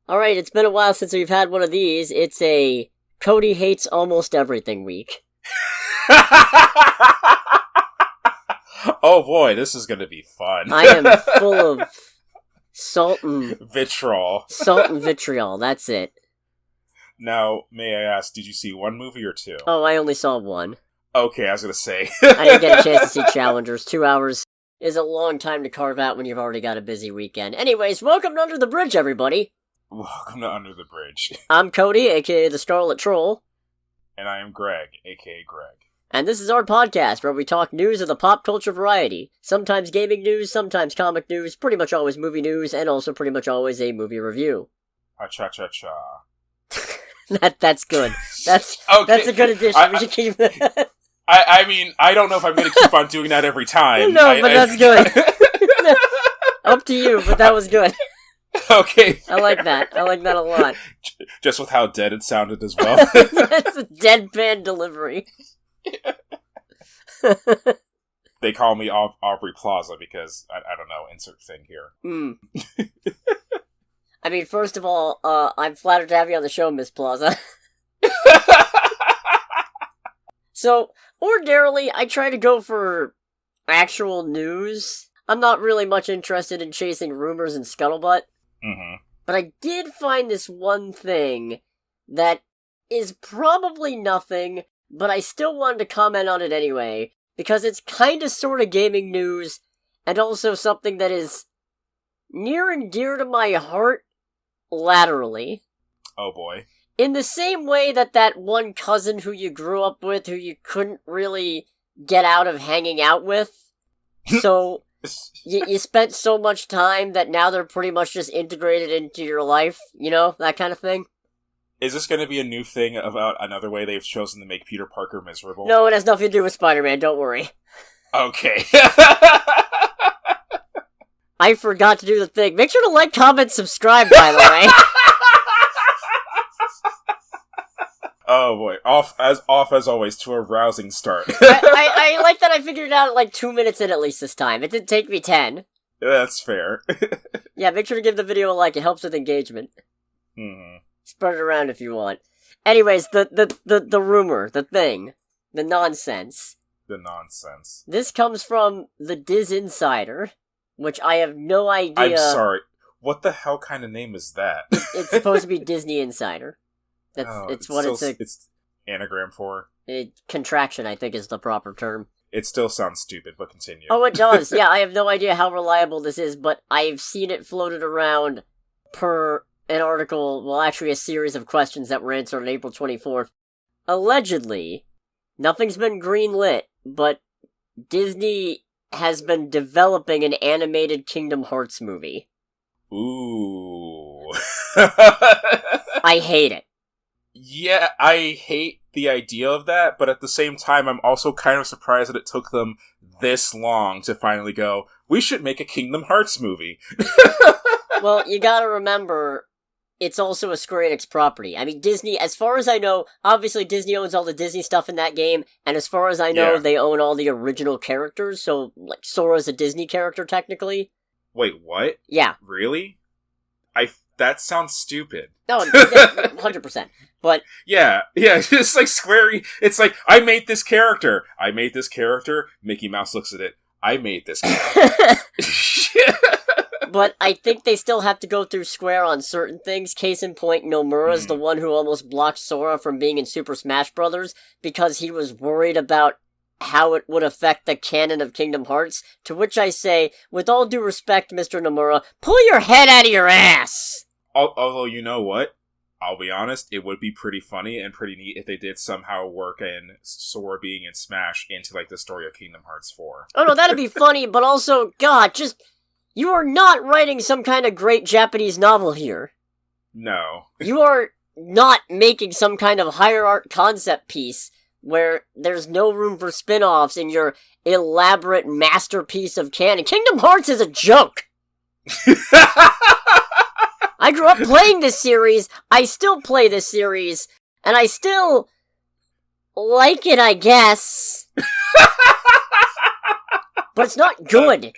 Alright, it's been a while since we've had one of these. It's a Cody Hates Almost Everything week. Oh boy, this is gonna be fun. I am full of salt and... vitriol. Salt and vitriol, that's it. Now, may I ask, did you see one movie or two? Oh, I only saw one. Okay, I was gonna say. I didn't get a chance to see Challengers. 2 hours is a long time to carve out when you've already got a busy weekend. Anyways, welcome to Under the Bridge, everybody. Welcome to Under the Bridge. I'm Cody, aka the Scarlet Troll. And I am Greg, aka Greg. And this is our podcast where we talk news of the pop culture variety. Sometimes gaming news, sometimes comic news, pretty much always movie news, and also pretty much always a movie review. Ha-cha-cha-cha. That's good. That's a good addition. We should keep that. I mean, I don't know if I'm going to keep on doing that every time. No, but that's good. Up to you, but that was good. Okay. I like that. I like that a lot. Just with how dead it sounded as well. That's a deadpan delivery. They call me Aubrey Plaza because, I don't know, insert thing here. I mean, first of all, I'm flattered to have you on the show, Miss Plaza. So, ordinarily, I try to go for actual news. I'm not really much interested in chasing rumors and scuttlebutt. Mm-hmm. But I did find this one thing that is probably nothing, but I still wanted to comment on it anyway, because it's kinda sorta gaming news, and also something that is near and dear to my heart laterally. Oh boy. In the same way that one cousin who you grew up with, who you couldn't really get out of hanging out with, so you spent so much time that now they're pretty much just integrated into your life, you know, that kind of thing. Is this going to be a new thing about another way they've chosen to make Peter Parker miserable? No, it has nothing to do with Spider-Man, don't worry. Okay. I forgot to do the thing. Make sure to like, comment, subscribe, by the way. Oh boy, off as always to a rousing start. I like that I figured it out at like 2 minutes in at least this time. It didn't take me 10. That's fair. Yeah, make sure to give the video a like. It helps with engagement. Mm-hmm. Spread it around if you want. Anyways, the rumor, the thing, the nonsense. The nonsense. This comes from the Diz Insider, which I have no idea. I'm sorry. What the hell kind of name is that? It's supposed to be Disney Insider. It's anagram for. Contraction, I think, is the proper term. It still sounds stupid, but continue. Oh, it does. Yeah, I have no idea how reliable this is, but I've seen it floated around per an article, well, actually a series of questions that were answered on April 24th. Allegedly, nothing's been greenlit, but Disney has been developing an animated Kingdom Hearts movie. Ooh. I hate it. Yeah, I hate the idea of that, but at the same time, I'm also kind of surprised that it took them this long to finally go, we should make a Kingdom Hearts movie. Well, you gotta remember, it's also a Square Enix property. I mean, Disney, as far as I know, obviously Disney owns all the Disney stuff in that game, and as far as I know, They own all the original characters, so, like, Sora's a Disney character, technically. Wait, what? Yeah. Really? That sounds stupid. No, 100%. But... Yeah, it's like it's like, I made this character, Mickey Mouse looks at it, I made this character. But I think they still have to go through Square on certain things. Case in point, Nomura's the one who almost blocked Sora from being in Super Smash Bros. Because he was worried about how it would affect the canon of Kingdom Hearts. To which I say, with all due respect, Mr. Nomura, pull your head out of your ass! Although, you know what? I'll be honest, it would be pretty funny and pretty neat if they did somehow work in Sora being in Smash into, like, the story of Kingdom Hearts 4. Oh no, that'd be funny, but also, God, just... You are not writing some kind of great Japanese novel here. No. You are not making some kind of higher art concept piece where there's no room for spin-offs in your elaborate masterpiece of canon. Kingdom Hearts is a joke! I grew up playing this series, I still play this series, and I still like it, I guess. But it's not good.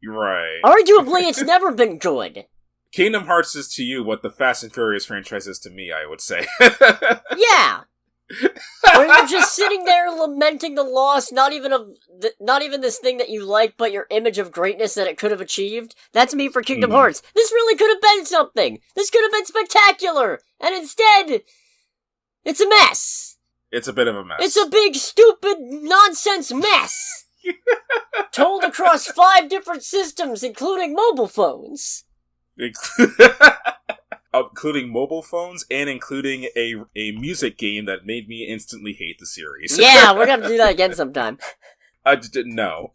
You're right. Arguably, it's never been good. Kingdom Hearts is to you what the Fast and Furious franchise is to me, I would say. Yeah! Or you're just sitting there lamenting the loss, not even this thing that you like, but your image of greatness that it could have achieved. That's me for Kingdom Hearts. This really could have been something! This could have been spectacular! And instead, it's a mess! It's a bit of a mess. It's a big, stupid, nonsense mess! Told across 5 different systems, including mobile phones. Including mobile phones and including a music game that made me instantly hate the series. Yeah, we're gonna do that again sometime. I didn't know.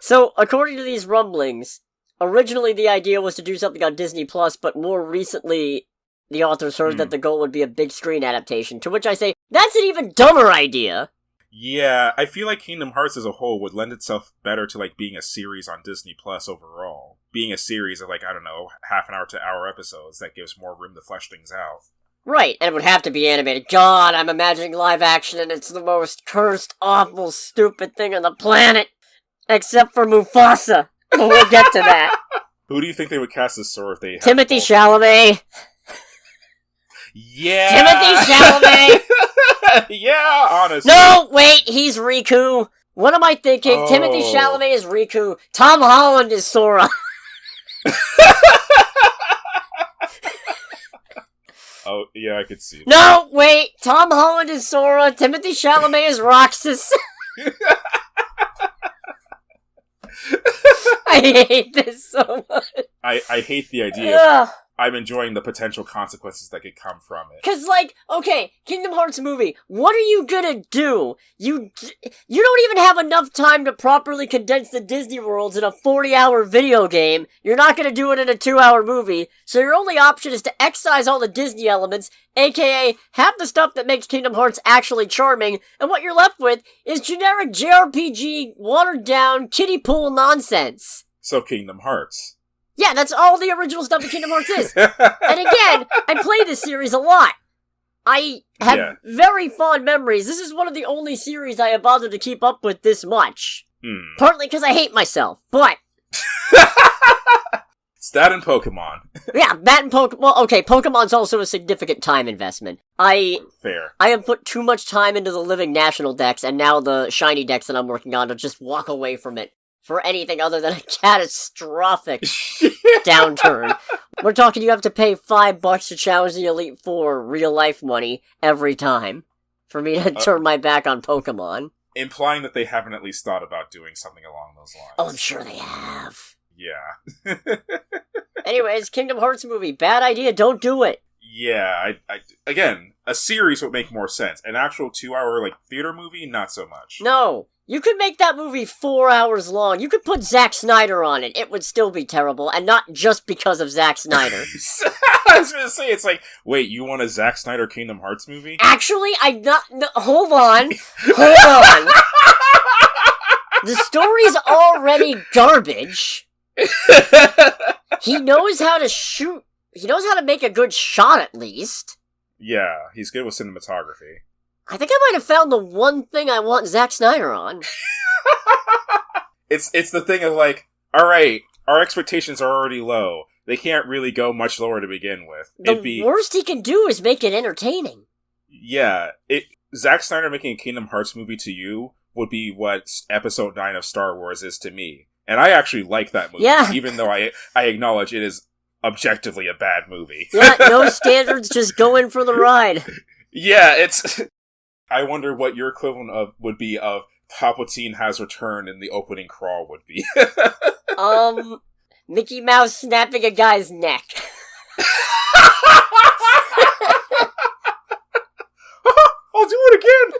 So, according to these rumblings, originally the idea was to do something on Disney+, but more recently, the authors heard that the goal would be a big screen adaptation, to which I say, that's an even dumber idea! Yeah, I feel like Kingdom Hearts as a whole would lend itself better to, like, being a series on Disney Plus overall. Being a series of, like, I don't know, half an hour to hour episodes that gives more room to flesh things out. Right, and it would have to be animated. God, I'm imagining live action and it's the most cursed, awful, stupid thing on the planet! Except for Mufasa! But we'll get to that. Who do you think they would cast as Sora if they had Timothy Chalamet! Yeah! Timothy Chalamet! Yeah, honestly. No, wait, he's Riku. What am I thinking? Oh. Timothy Chalamet is Riku. Tom Holland is Sora. Oh, yeah, I could see that. No, wait, Tom Holland is Sora. Timothy Chalamet is Roxas. I hate this so much. I hate the idea. Ugh. I'm enjoying the potential consequences that could come from it. Cause like, okay, Kingdom Hearts movie, what are you gonna do? You don't even have enough time to properly condense the Disney worlds in a 40-hour video game. You're not gonna do it in a 2-hour movie, so your only option is to excise all the Disney elements, aka have the stuff that makes Kingdom Hearts actually charming, and what you're left with is generic JRPG, watered-down, kiddie pool nonsense. So Kingdom Hearts. Yeah, that's all the original stuff that Kingdom Hearts is. And again, I play this series a lot. I have very fond memories. This is one of the only series I have bothered to keep up with this much. Partly because I hate myself, but... It's that and Pokemon. Yeah, that and Pokemon. Well, okay, Pokemon's also a significant time investment. Fair. I have put too much time into the living national decks, and now the shiny decks that I'm working on to just walk away from it for anything other than a catastrophic downturn. We're talking you have to pay $5 to challenge the Elite Four real-life money every time for me to turn my back on Pokemon. Implying that they haven't at least thought about doing something along those lines. Oh, I'm sure they have. Yeah. Anyways, Kingdom Hearts movie. Bad idea, don't do it. Yeah, again, a series would make more sense. An actual 2-hour, like, theater movie, not so much. No. You could make that movie 4 hours long. You could put Zack Snyder on it. It would still be terrible, and not just because of Zack Snyder. I was gonna say, it's like, wait, you want a Zack Snyder Kingdom Hearts movie? Actually, hold on. Hold on. The story's already garbage. He knows how to shoot. He knows how to make a good shot, at least. Yeah, he's good with cinematography. I think I might have found the one thing I want Zack Snyder on. It's the thing of like, alright, our expectations are already low. They can't really go much lower to begin with. The worst he can do is make it entertaining. Yeah, Zack Snyder making a Kingdom Hearts movie to you would be what Episode 9 of Star Wars is to me. And I actually like that movie, even though I acknowledge it is objectively a bad movie. Yeah, no standards, just go in for the ride. Yeah, it's... I wonder what your equivalent would be of Palpatine has returned in the opening crawl would be. Mickey Mouse snapping a guy's neck. I'll do it again!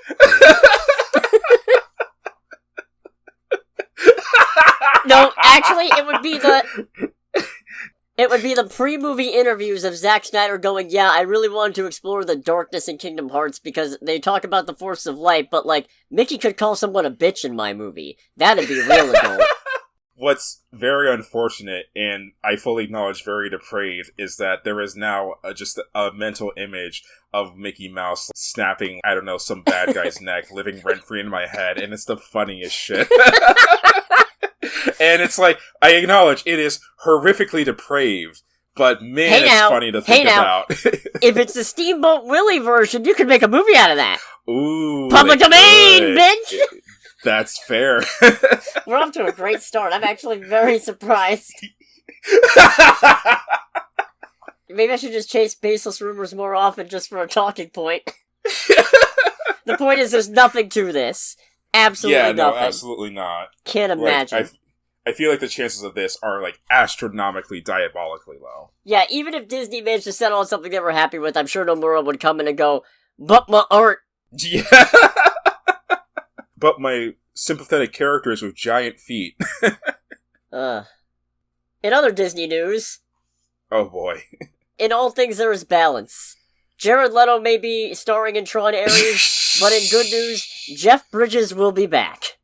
No, actually, it would be the pre-movie interviews of Zack Snyder going, yeah, I really wanted to explore the darkness in Kingdom Hearts because they talk about the force of light, but, like, Mickey could call someone a bitch in my movie. That'd be real adult. What's very unfortunate, and I fully acknowledge very depraved, is that there is now just a mental image of Mickey Mouse snapping, I don't know, some bad guy's neck, living rent-free in my head, and it's the funniest shit. And it's like, I acknowledge it is horrifically depraved, But man, Hey it's now, funny to hey think now. about. If it's the Steamboat Willie version, you could make a movie out of that. Ooh, Public they domain, could. bitch! That's fair. We're off to a great start. I'm actually very surprised. Maybe I should just chase baseless rumors more often just for a talking point. The point is, there's nothing to this. Absolutely nothing. Absolutely not. Can't imagine. I feel like the chances of this are, like, astronomically, diabolically low. Yeah, even if Disney managed to settle on something they were happy with, I'm sure Nomura would come in and go, but my art. Yeah. But my sympathetic characters with giant feet. In other Disney news... Oh boy. In all things there is balance. Jared Leto may be starring in Tron Ares, but in good news, Jeff Bridges will be back.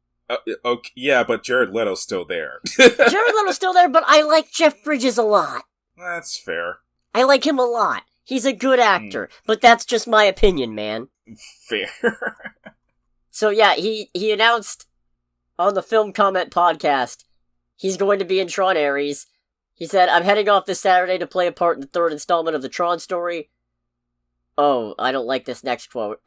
Okay, yeah, but Jared Leto's still there. Jared Leto's still there, but I like Jeff Bridges a lot. That's fair. I like him a lot. He's a good actor, but that's just my opinion, man. Fair. So yeah, he announced on the Film Comment podcast he's going to be in Tron Ares. He said, I'm heading off this Saturday to play a part in the third installment of the Tron story. Oh, I don't like this next quote.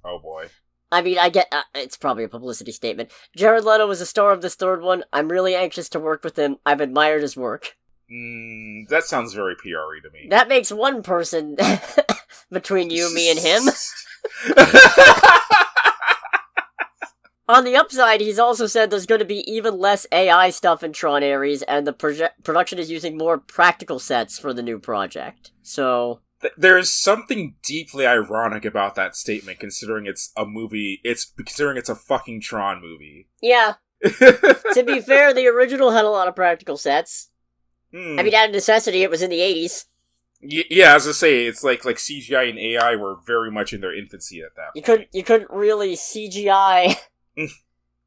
Oh boy. I mean, I get, it's probably a publicity statement. Jared Leto was a star of this third one. I'm really anxious to work with him. I've admired his work. That sounds very PR-y to me. That makes one person between you, me, and him. On the upside, he's also said there's going to be even less AI stuff in Tron Ares, and the production is using more practical sets for the new project. So... There's something deeply ironic about that statement, considering it's a movie. Considering it's a fucking Tron movie. Yeah. To be fair, the original had a lot of practical sets. I mean, out of necessity, it was in the 80s. Yeah, as I say, it's like CGI and AI were very much in their infancy at that point. You couldn't really CGI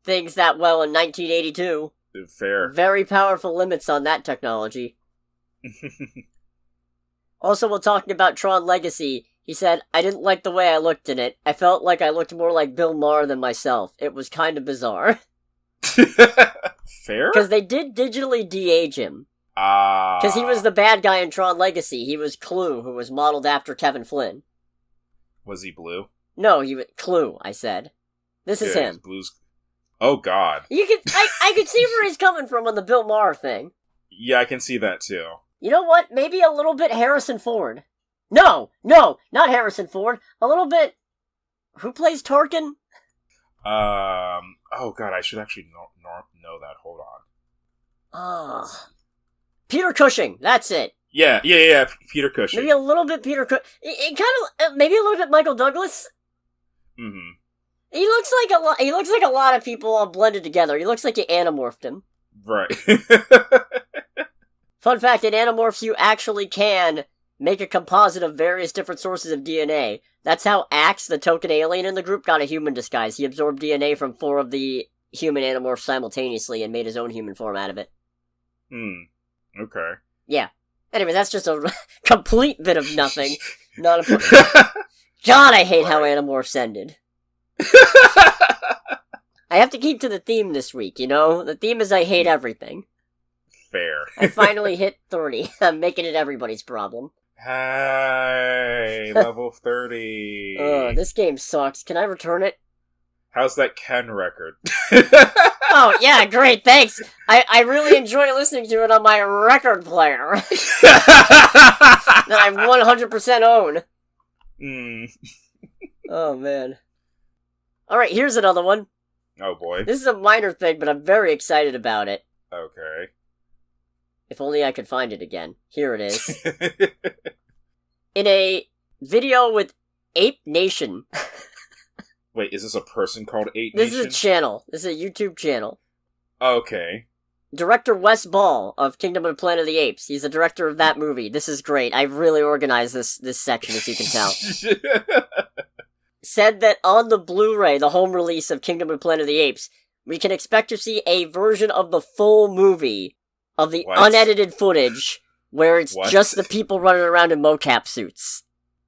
things that well in 1982. Fair. Very powerful limits on that technology. Also, while talking about Tron Legacy, he said, I didn't like the way I looked in it. I felt like I looked more like Bill Maher than myself. It was kind of bizarre. Fair? Because they did digitally de-age him. Because he was the bad guy in Tron Legacy. He was Clue, who was modeled after Kevin Flynn. Was he blue? No, he was Clue, I said. This is him. Blue's... Oh, God. I could see where he's coming from on the Bill Maher thing. Yeah, I can see that, too. You know what? Maybe a little bit Harrison Ford. No, not Harrison Ford. A little bit... Who plays Tarkin? Oh, God, I should actually know that. Hold on. Peter Cushing, that's it. Yeah, Peter Cushing. Maybe a little bit Peter Cushing. It kind of, maybe a little bit Michael Douglas. Mm-hmm. He looks like a lot of people all blended together. He looks like you anamorphed him. Right. Fun fact, in Animorphs you actually can make a composite of various different sources of DNA. That's how Axe, the token alien in the group, got a human disguise. He absorbed DNA from 4 of the human Animorphs simultaneously and made his own human form out of it. Okay. Yeah. Anyway, that's just a complete bit of nothing. Not a... God, I hate how Animorphs ended. I have to keep to the theme this week, you know? The theme is I hate everything. Fair. I finally hit 30. I'm making it everybody's problem. Hey, level 30. This game sucks. Can I return it? How's that Ken record? Oh, yeah, great, thanks. I really enjoy listening to it on my record player. That I 100% own. Oh, man. Alright, here's another one. Oh, boy. This is a minor thing, but I'm very excited about it. Okay. If only I could find it again. Here it is. In a video with Ape Nation. Wait, is this a person called Ape Nation? This is a channel. This is a YouTube channel. Okay. Director Wes Ball of Kingdom of the Planet of the Apes. He's the director of that movie. This is great. I've really organized this section, as you can tell. Said that on the Blu-ray, the home release of Kingdom of the Planet of the Apes, we can expect to see a version of the full movie of the unedited footage where it's just the people running around in mocap suits.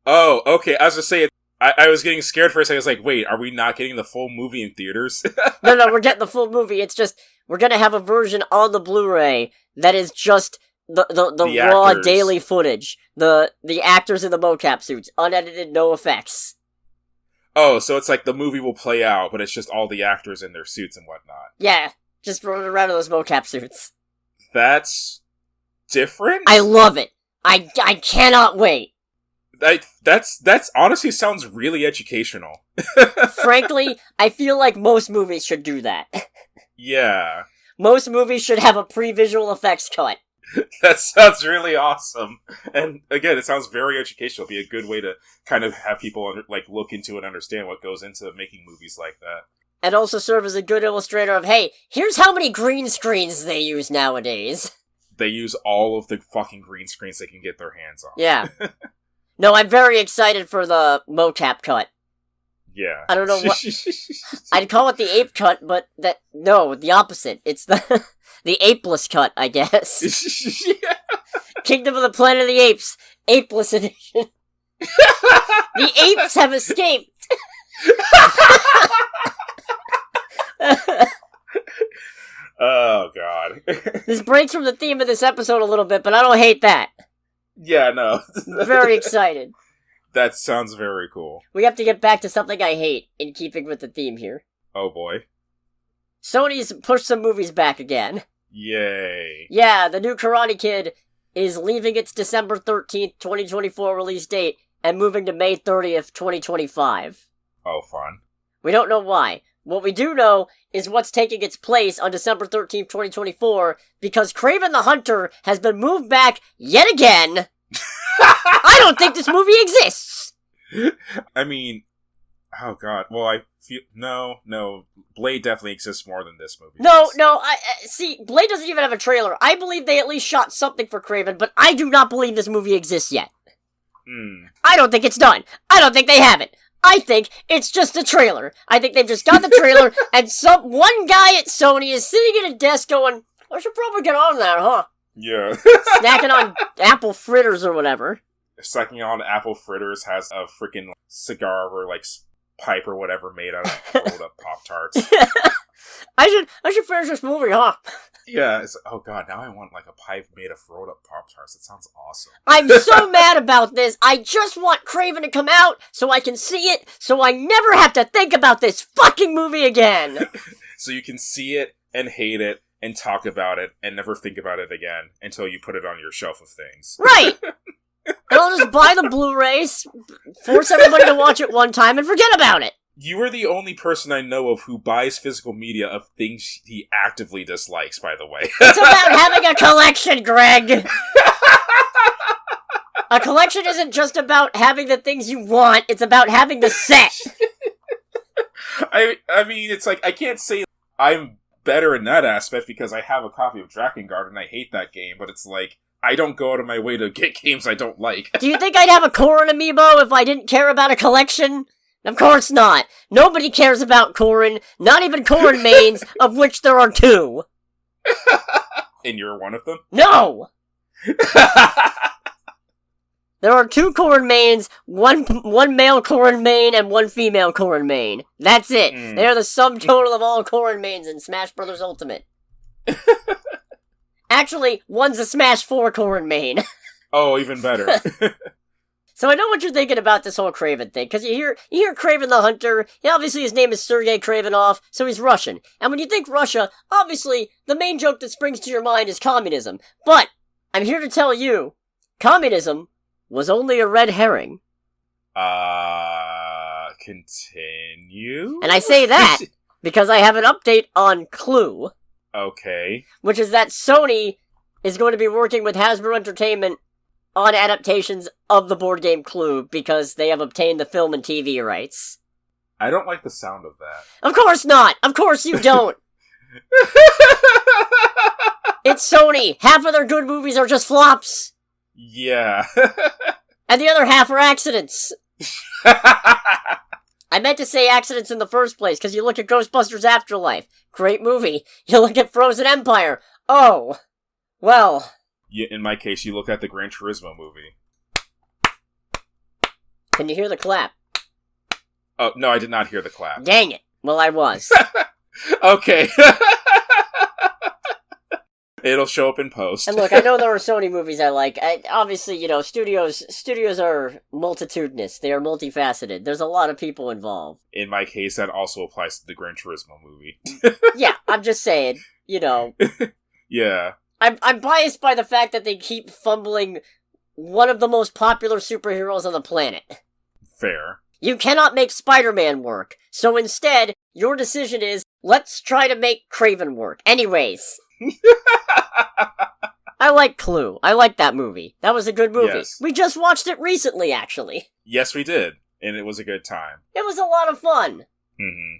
Oh, okay. I was gonna say, I was getting scared for a second. I was like, wait, are we not getting the full movie in theaters? No, we're getting the full movie. It's just, we're gonna have a version on the Blu-ray that is just The raw actors. daily footage. The actors in the mocap suits. Unedited, no effects. Oh, so it's like the movie will play out, but it's just all the actors in their suits and whatnot. Yeah, just running around in those mocap suits. That's different? I love it. I cannot wait. That's honestly sounds really educational. Frankly, I feel like most movies should do that. Yeah. Most movies should have a pre-visual effects cut. That sounds really awesome. And again, it sounds very educational. It'd be a good way to kind of have people look into and understand what goes into making movies like that. And also serve as a good illustrator of, hey, here's how many green screens they use nowadays. They use all of the fucking green screens they can get their hands on. Yeah. No, I'm very excited for the mocap cut. Yeah. I don't know what... I'd call it the ape cut, but no, the opposite. It's the Apeless cut, I guess. Yeah. Kingdom of the Planet of the Apes, Apeless edition. The apes have escaped! Oh, God. This breaks from the theme of this episode a little bit, but I don't hate that. Yeah, no. Very excited. That sounds very cool. We have to get back to something I hate, in keeping with the theme here. Oh, boy. Sony's pushed some movies back again. Yay. Yeah, the new Karate Kid is leaving its December 13th, 2024 release date and moving to May 30th, 2025. Oh, fun. We don't know why. What we do know is what's taking its place on December 13th, 2024, because Kraven the Hunter has been moved back yet again. I don't think this movie exists! I mean, oh god. Well, I feel... No. Blade definitely exists more than this movie. No, see, Blade doesn't even have a trailer. I believe they at least shot something for Kraven, but I do not believe this movie exists yet. I don't think it's done. I don't think they have it. I think it's just a trailer. I think they've just got the trailer, and one guy at Sony is sitting at a desk going, I should probably get on that, huh? Yeah. Snacking on apple fritters or whatever. Snacking on apple fritters, has a freaking cigar or pipe or whatever made out of rolled up Pop-Tarts. I should finish this movie, huh? Yeah, oh god, now I want a pipe made of rolled up Pop-Tarts. That sounds awesome. I'm so mad about this. I just want Kraven to come out so I can see it, so I never have to think about this fucking movie again. So you can see it and hate it and talk about it and never think about it again until you put it on your shelf of things. Right! And I'll just buy the Blu-rays, force everybody to watch it one time, and forget about it! You are the only person I know of who buys physical media of things he actively dislikes, by the way. It's about having a collection, Greg! A collection isn't just about having the things you want, it's about having the set! I mean, it's I can't say I'm better in that aspect because I have a copy of Drakengard and I hate that game, but it's I don't go out of my way to get games I don't like. Do you think I'd have a Corrin amiibo if I didn't care about a collection? Of course not. Nobody cares about Corrin, not even Corrin mains, of which there are 2. And you're one of them? No! There are 2 Corrin mains, one male Corrin main and 1 female Corrin main. That's it. They are the sum total of all Corrin mains in Smash Bros. Ultimate. Actually, one's a Smash 4 Corrin main. Oh, even better. So I know what you're thinking about this whole Kraven thing, because you hear Kraven the Hunter, obviously his name is Sergei Kravenov, so he's Russian. And when you think Russia, obviously, the main joke that springs to your mind is communism. But, I'm here to tell you, communism was only a red herring. Continue? And I say that because I have an update on Clue. Okay. Which is that Sony is going to be working with Hasbro Entertainment on adaptations of the board game Clue because they have obtained the film and TV rights. I don't like the sound of that. Of course not! Of course you don't! It's Sony! Half of their good movies are just flops! Yeah. And the other half are accidents! I meant to say accidents in the first place, because you look at Ghostbusters Afterlife. Great movie. You look at Frozen Empire. Oh. Well. Yeah, in my case, you look at the Gran Turismo movie. Can you hear the clap? Oh, no, I did not hear the clap. Dang it. Well, I was. Okay. It'll show up in post. And look, I know there are Sony movies I like. Obviously, studios are multitudinous. They are multifaceted. There's a lot of people involved. In my case, that also applies to the Gran Turismo movie. Yeah, I'm just saying, Yeah. I'm biased by the fact that they keep fumbling one of the most popular superheroes on the planet. Fair. You cannot make Spider-Man work. So instead, your decision is, let's try to make Kraven work. Anyways. I like Clue. I like that movie. That was a good movie. Yes. We just watched it recently, actually. Yes, we did. And it was a good time. It was a lot of fun. Mm-hmm.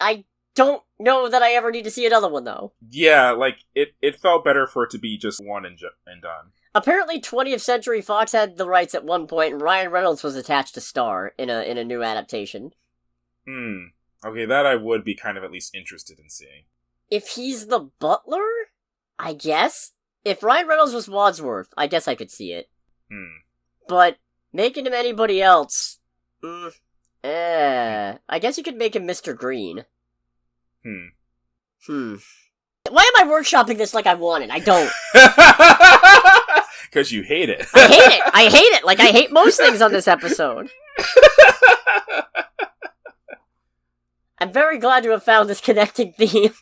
I don't know that I ever need to see another one, though. Yeah, like, it felt better for it to be just one and done. Apparently 20th Century Fox had the rights at one point, and Ryan Reynolds was attached to star in a new adaptation. Okay, that I would be kind of at least interested in seeing. If he's the butler? I guess? If Ryan Reynolds was Wadsworth, I guess I could see it. But making him anybody else... I guess you could make him Mr. Green. Why am I workshopping this like I want it? I don't. Because you hate it. I hate it. I hate it. Like I hate most things on this episode. I'm very glad to have found this connecting theme.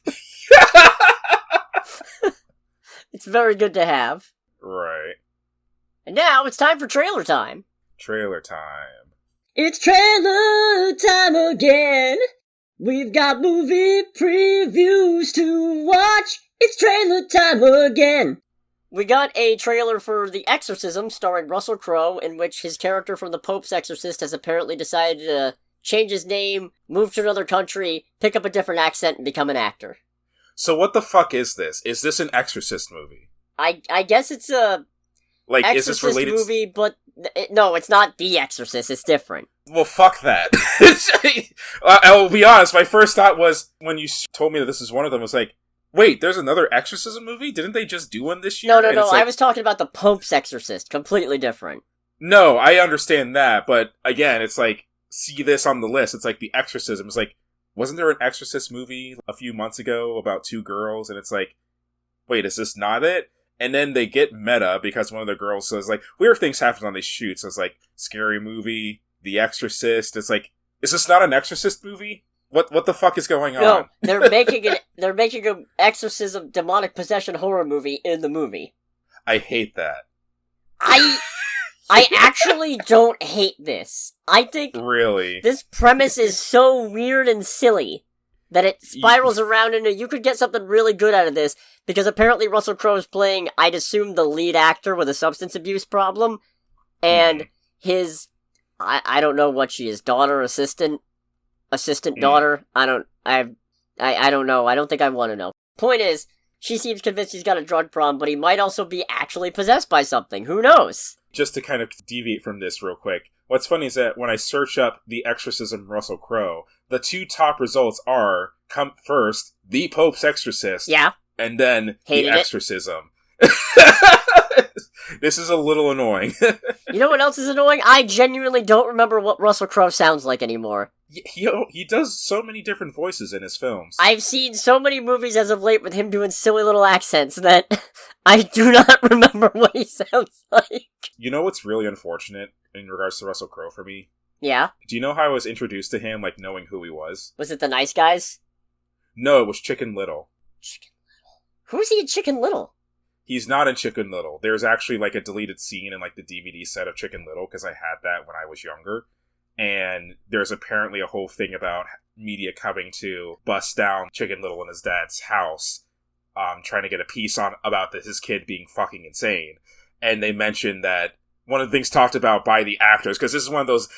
It's very good to have. Right. And now it's time for trailer time. Trailer time. It's trailer time again. We've got movie previews to watch. It's trailer time again. We got a trailer for The Exorcism starring Russell Crowe, in which his character from The Pope's Exorcist has apparently decided to change his name, move to another country, pick up a different accent, and become an actor. So what the fuck is this? Is this an Exorcist movie? I guess it's a Exorcist is this related movie, but no, it's not The Exorcist, it's different. Well, fuck that. I will be honest, my first thought was, when you told me that this is one of them, I was like, wait, there's another Exorcism movie? Didn't they just do one this year? No, I was talking about The Pope's Exorcist, completely different. No, I understand that, but again, it's like, see this on the list, it's like The Exorcism, it's like, wasn't there an Exorcist movie a few months ago about two girls, and it's like, wait, is this not it? And then they get meta, because one of the girls says, like, weird things happen on these shoots, it's like, scary movie, The Exorcist, it's like, is this not an Exorcist movie? What the fuck is going on? No, they're making an exorcism, demonic possession horror movie in the movie. I hate that. I actually don't hate this. I think really this premise is so weird and silly that it spirals around into you could get something really good out of this, because apparently Russell Crowe is playing, I'd assume, the lead actor with a substance abuse problem, and his, I don't know what she is, daughter, assistant daughter, I don't know, I don't think I want to know. Point is, she seems convinced he's got a drug problem, but he might also be actually possessed by something, who knows? Just to kind of deviate from this real quick, what's funny is that when I search up The Exorcism Russell Crowe, the two top results come first, The Pope's Exorcist, yeah, and then Hated The Exorcism. This is a little annoying. You know what else is annoying? I genuinely don't remember what Russell Crowe sounds like anymore. He does so many different voices in his films. I've seen so many movies as of late with him doing silly little accents that I do not remember what he sounds like. You know what's really unfortunate in regards to Russell Crowe for me? Yeah? Do you know how I was introduced to him, like, knowing who he was? Was it The Nice Guys? No, it was Chicken Little. Chicken Little? Who's he in Chicken Little? He's not in Chicken Little. There's actually, like, a deleted scene in, like, the DVD set of Chicken Little, because I had that when I was younger. And there's apparently a whole thing about media coming to bust down Chicken Little in his dad's house, trying to get a piece on about his kid being fucking insane. And they mentioned that one of the things talked about by the actors, because this is one of those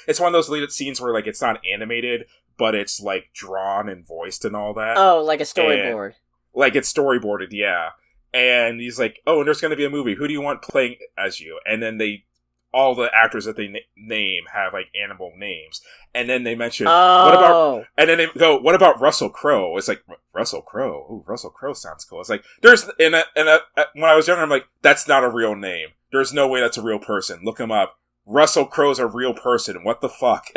deleted scenes where, like, it's not animated, but it's, like, drawn and voiced and all that. Oh, like a storyboard. Like, it's storyboarded, yeah. And he's like, oh, and there's going to be a movie. Who do you want playing as you? And then all the actors that they name have, like, animal names. And then they mention, and then they go, what about Russell Crowe? It's like, Russell Crowe? Ooh, Russell Crowe sounds cool. It's like, when I was younger, I'm like, that's not a real name. There's no way that's a real person. Look him up. Russell Crowe's a real person. What the fuck?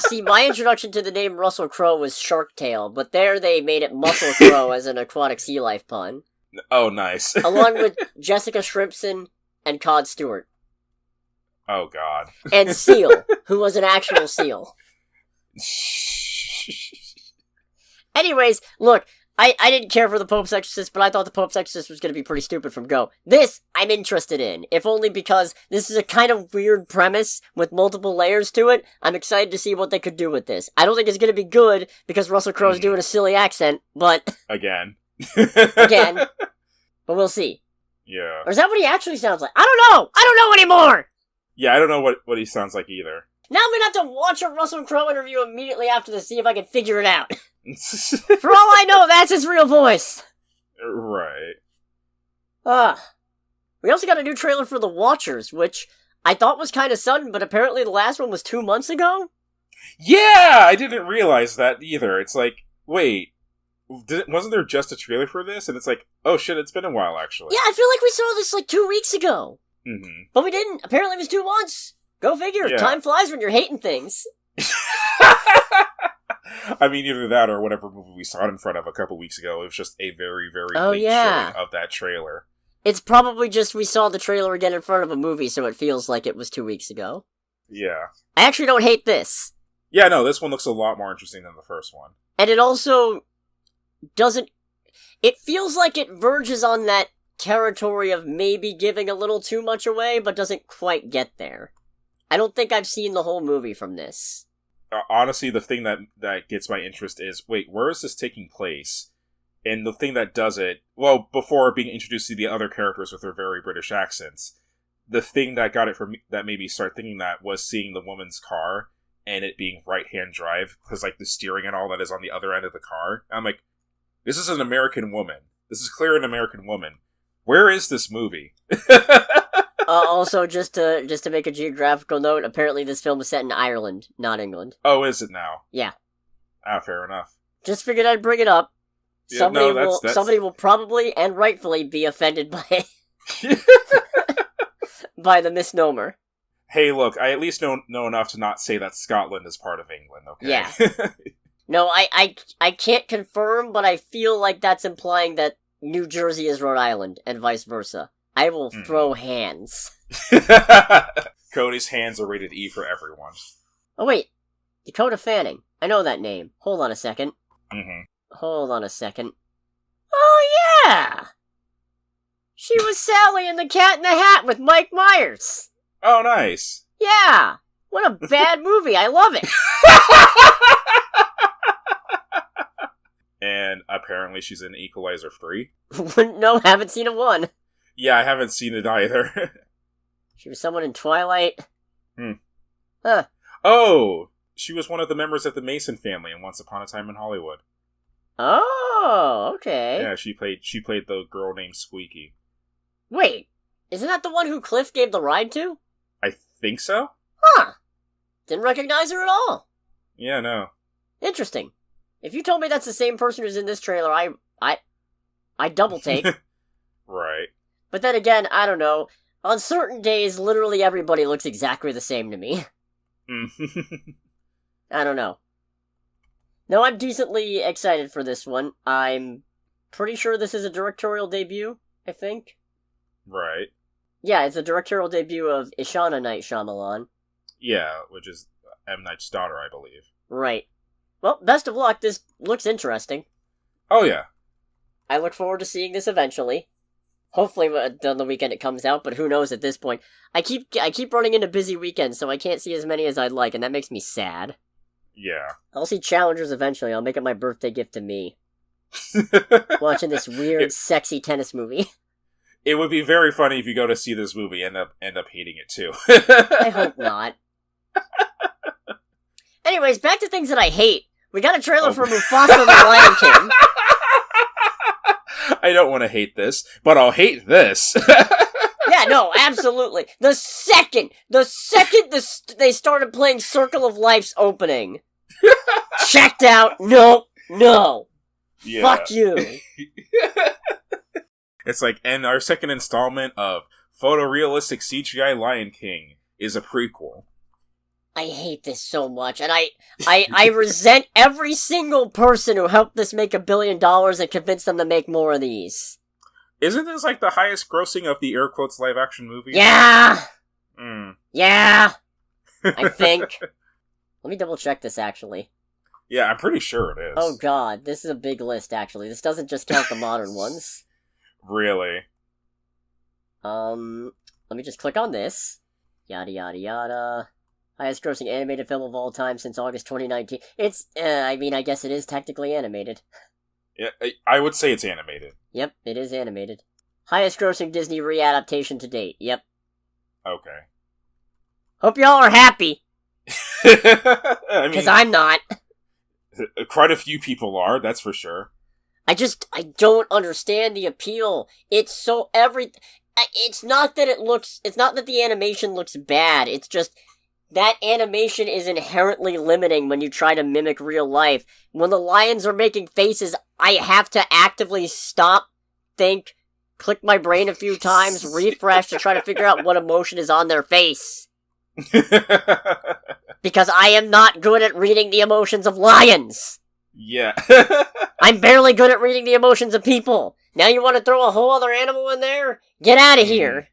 See, my introduction to the name Russell Crowe was Shark Tale, but there they made it Muscle Crowe as an aquatic sea life pun. Oh, nice. Along with Jessica Shrimpson and Cod Stewart. Oh, God. And Seal, who was an actual seal. Anyways, look, I didn't care for the Pope's Exorcist, but I thought the Pope's Exorcist was going to be pretty stupid from go. This, I'm interested in, if only because this is a kind of weird premise with multiple layers to it. I'm excited to see what they could do with this. I don't think it's going to be good because Russell Crowe's doing a silly accent, but... Again. Again. But we'll see. Yeah. Or is that what he actually sounds like? I don't know! I don't know anymore! Yeah, I don't know what he sounds like either. Now I'm gonna have to watch a Russell Crowe interview immediately after to see if I can figure it out. For all I know, that's his real voice. Right. We also got a new trailer for The Watchers, which I thought was kind of sudden, but apparently the last one was 2 months ago? Yeah, I didn't realize that either. It's like, wait, wasn't there just a trailer for this? And it's like, oh shit, it's been a while, actually. Yeah, I feel like we saw this like 2 weeks ago. Mm-hmm. But we didn't. Apparently it was 2 months. Go figure. Yeah. Time flies when you're hating things. I mean, either that or whatever movie we saw it in front of a couple weeks ago. It was just a very, very late showing of that trailer. It's probably just we saw the trailer again in front of a movie, so it feels like it was 2 weeks ago. Yeah. I actually don't hate this. Yeah, no, this one looks a lot more interesting than the first one. And it also doesn't... It feels like it verges on that territory of maybe giving a little too much away, but doesn't quite get there. I don't think I've seen the whole movie from this. Honestly, the thing that gets my interest is, wait, where is this taking place? And the thing that does it, well, before being introduced to the other characters with their very British accents, the thing that got it for me, that made me start thinking that, was seeing the woman's car and it being right-hand drive, because like the steering and all that is on the other end of the car. I'm like, this is an American woman. This is clearly an American woman. Where is this movie? Also, just to make a geographical note, apparently this film is set in Ireland, not England. Oh, is it now? Yeah. Ah, fair enough. Just figured I'd bring it up. Yeah, Somebody will probably and rightfully be offended by by the misnomer. Hey, look, I at least know enough to not say that Scotland is part of England, okay? Yeah. No, I can't confirm, but I feel like that's implying that New Jersey is Rhode Island, and vice versa. I will throw hands. Cody's hands are rated E for everyone. Oh wait, Dakota Fanning. I know that name. Hold on a second. Mm-hmm. Hold on a second. Oh yeah! She was Sally in The Cat in the Hat with Mike Myers. Oh, nice. Yeah! What a bad movie, I love it! And apparently she's in Equalizer 3. No, haven't seen a one. Yeah, I haven't seen it either. She was someone in Twilight. Huh. Oh! She was one of the members of the Mason family in Once Upon a Time in Hollywood. Oh, okay. Yeah, she played the girl named Squeaky. Wait, isn't that the one who Cliff gave the ride to? I think so? Huh. Didn't recognize her at all. Yeah, no. Interesting. If you told me that's the same person who's in this trailer, I double take. Right. But then again, I don't know. On certain days, literally everybody looks exactly the same to me. I don't know. No, I'm decently excited for this one. I'm pretty sure this is a directorial debut, I think. Right. Yeah, it's a directorial debut of Ishana Night Shyamalan. Yeah, which is M. Night's daughter, I believe. Right. Well, best of luck. This looks interesting. Oh, yeah. I look forward to seeing this eventually. Hopefully on the weekend it comes out, but who knows at this point. I keep running into busy weekends, so I can't see as many as I'd like, and that makes me sad. Yeah. I'll see Challengers eventually. I'll make it my birthday gift to me. Watching this weird, sexy tennis movie. It would be very funny if you go to see this movie and end up hating it too. I hope not. Anyways, back to things that I hate. We got a trailer for Mufasa the Lion King. I don't want to hate this, but I'll hate this. Yeah, no, absolutely. The second they started playing Circle of Life's opening, checked out. No. Yeah. Fuck you. It's like, and our second installment of photorealistic CGI Lion King is a prequel. I hate this so much, and I resent every single person who helped this make $1 billion and convinced them to make more of these. Isn't this like the highest grossing of the air quotes live action movies? Yeah! Mm. Yeah! I think. Let me double check this, actually. Yeah, I'm pretty sure it is. Oh god, this is a big list, actually. This doesn't just count the modern ones. Really? Let me just click on this. Yada yada yada. Highest grossing animated film of all time since August 2019. It's, I guess it is technically animated. Yeah, I would say it's animated. Yep, it is animated. Highest grossing Disney readaptation to date. Yep. Okay. Hope y'all are happy. I Because I'm not. Quite a few people are, that's for sure. I don't understand the appeal. It's so it's not that the animation looks bad, it's just that animation is inherently limiting when you try to mimic real life. When the lions are making faces, I have to actively stop, think, click my brain a few times, refresh to try to figure out what emotion is on their face. Because I am not good at reading the emotions of lions. Yeah. I'm barely good at reading the emotions of people. Now you want to throw a whole other animal in there? Get out of here.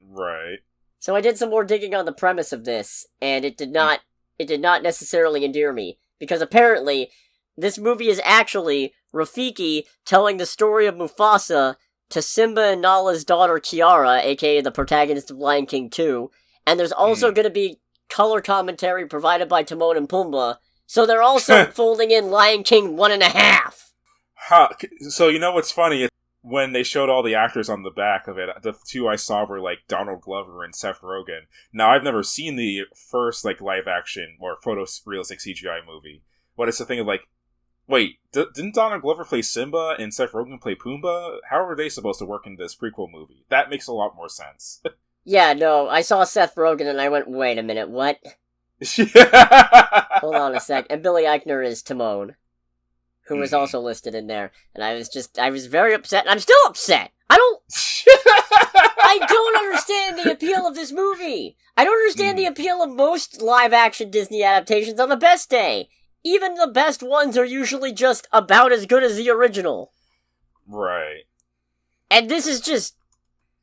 Right. So I did some more digging on the premise of this, and it did not necessarily endear me. Because apparently, this movie is actually Rafiki telling the story of Mufasa to Simba and Nala's daughter Kiara, aka the protagonist of Lion King 2, and there's also going to be color commentary provided by Timon and Pumbaa, so they're also folding in Lion King 1.5. Huh. So you know what's funny? When they showed all the actors on the back of it, the two I saw were like Donald Glover and Seth Rogen. Now I've never seen the first like live action or photorealistic CGI movie, but it's the thing of like, wait, didn't Donald Glover play Simba and Seth Rogen play Pumbaa? How are they supposed to work in this prequel movie? That makes a lot more sense. Yeah, no, I saw Seth Rogen and I went, wait a minute, what? Hold on a sec. And Billy Eichner is Timon, who was also listed in there. And I was very upset, and I'm still upset! I don't understand the appeal of this movie! I don't understand the appeal of most live-action Disney adaptations on the best day! Even the best ones are usually just about as good as the original. Right. And this is just...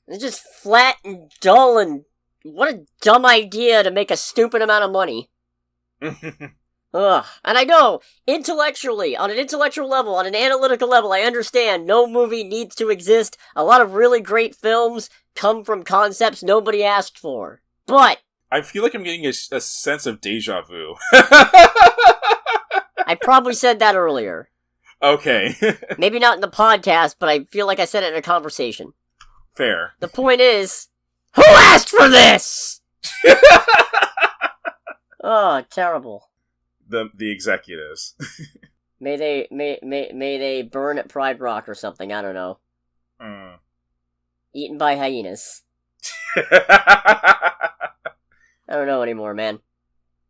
It's just flat and dull, and what a dumb idea to make a stupid amount of money. Ugh. And I know, intellectually, on an intellectual level, on an analytical level, I understand no movie needs to exist. A lot of really great films come from concepts nobody asked for. But... I feel like I'm getting a sense of deja vu. I probably said that earlier. Okay. Maybe not in the podcast, but I feel like I said it in a conversation. Fair. The point is, who asked for this? Oh, terrible. The executives. May they burn at Pride Rock or something, I don't know. Eaten by hyenas. I don't know anymore, man.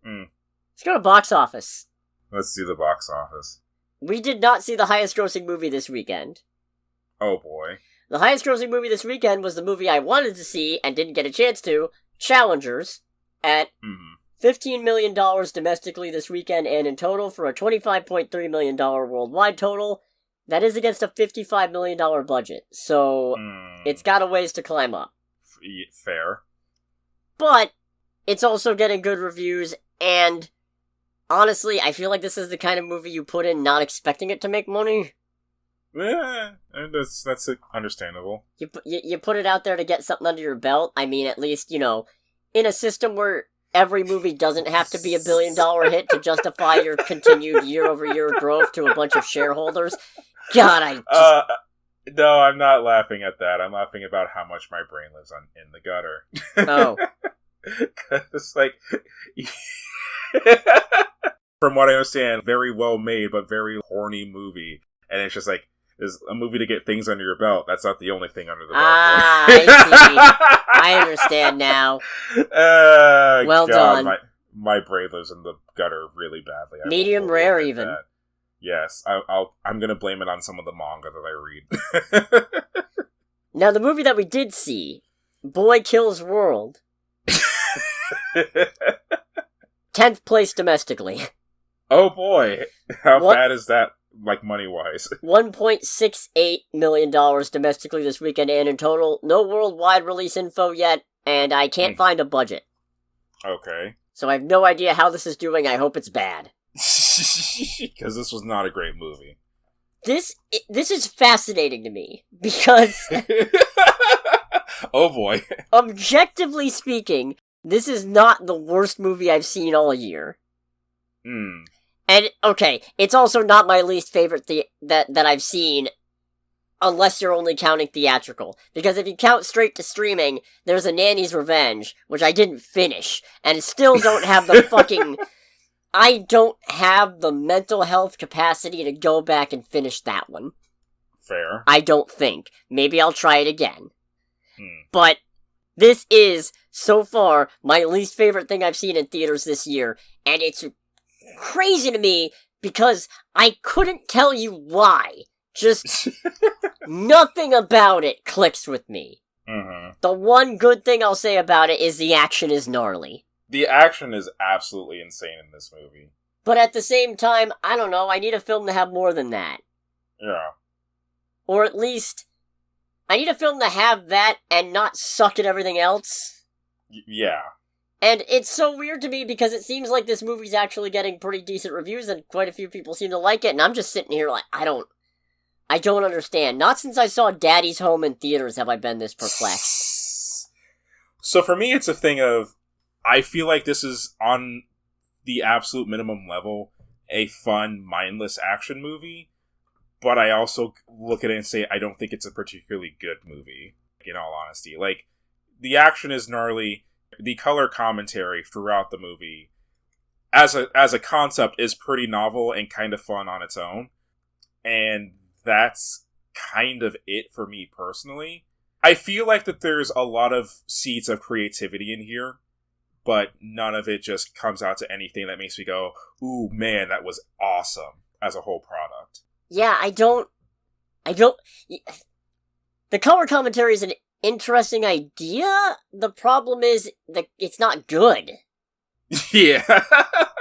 Let's go to box office. Let's do the box office. We did not see the highest grossing movie this weekend. Oh boy. The highest grossing movie this weekend was the movie I wanted to see and didn't get a chance to, Challengers, at $15 million domestically this weekend and in total for a $25.3 million worldwide total. That is against a $55 million budget, so it's got a ways to climb up. Fair. But it's also getting good reviews, and honestly, I feel like this is the kind of movie you put in not expecting it to make money. Yeah, that's understandable. You put it out there to get something under your belt. I mean, at least, you know, in a system where every movie doesn't have to be a $1 billion hit to justify your continued year-over-year growth to a bunch of shareholders. God, No, I'm not laughing at that. I'm laughing about how much my brain lives in the gutter. Oh. It's like... From what I understand, very well made, but very horny movie. And it's just like, is a movie to get things under your belt. That's not the only thing under the belt. I see. I understand now. Well God, done. My brain lives in the gutter really badly. Medium rare, even. That. Yes, I'm gonna blame it on some of the manga that I read. Now, the movie that we did see, Boy Kills World, 10th place domestically. Oh boy, how bad is that like money-wise? $1.68 million domestically this weekend, and in total, no worldwide release info yet, and I can't find a budget. Okay. So I have no idea how this is doing. I hope it's bad. Because this was not a great movie. This is fascinating to me, because... Oh boy. Objectively speaking, this is not the worst movie I've seen all year. And, okay, it's also not my least favorite that I've seen, unless you're only counting theatrical. Because if you count straight to streaming, there's A Nanny's Revenge, which I didn't finish, and still don't have the fucking... I don't have the mental health capacity to go back and finish that one. Fair. I don't think. Maybe I'll try it again. But this is, so far, my least favorite thing I've seen in theaters this year, and it's crazy to me because I couldn't tell you why. Just nothing about it clicks with me. The one good thing I'll say about it is the action is gnarly. The action is absolutely insane in this movie. But at the same time, I don't know, I need a film to have more than that. Yeah. Or at least, I need a film to have that and not suck at everything else. Yeah. And it's so weird to me because it seems like this movie's actually getting pretty decent reviews and quite a few people seem to like it, and I'm just sitting here like, I don't understand. Not since I saw Daddy's Home in theaters have I been this perplexed. So for me, it's a thing of, I feel like this is, on the absolute minimum level, a fun, mindless action movie, but I also look at it and say, I don't think it's a particularly good movie, in all honesty. Like, the action is gnarly, the color commentary throughout the movie, as a concept, is pretty novel and kind of fun on its own, and that's kind of it for me personally. I feel like that there's a lot of seeds of creativity in here, but none of it just comes out to anything that makes me go, ooh, man, that was awesome as a whole product. Yeah, I don't... The color commentary is an interesting idea. The problem is that it's not good. Yeah.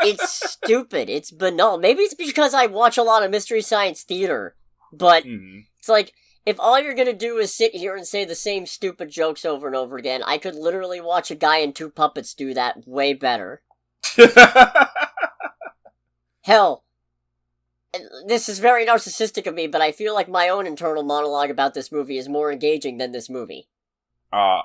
It's stupid. It's banal. Maybe it's because I watch a lot of Mystery Science Theater, but it's like, if all you're gonna do is sit here and say the same stupid jokes over and over again, I could literally watch a guy and two puppets do that way better. Hell, this is very narcissistic of me, but I feel like my own internal monologue about this movie is more engaging than this movie. And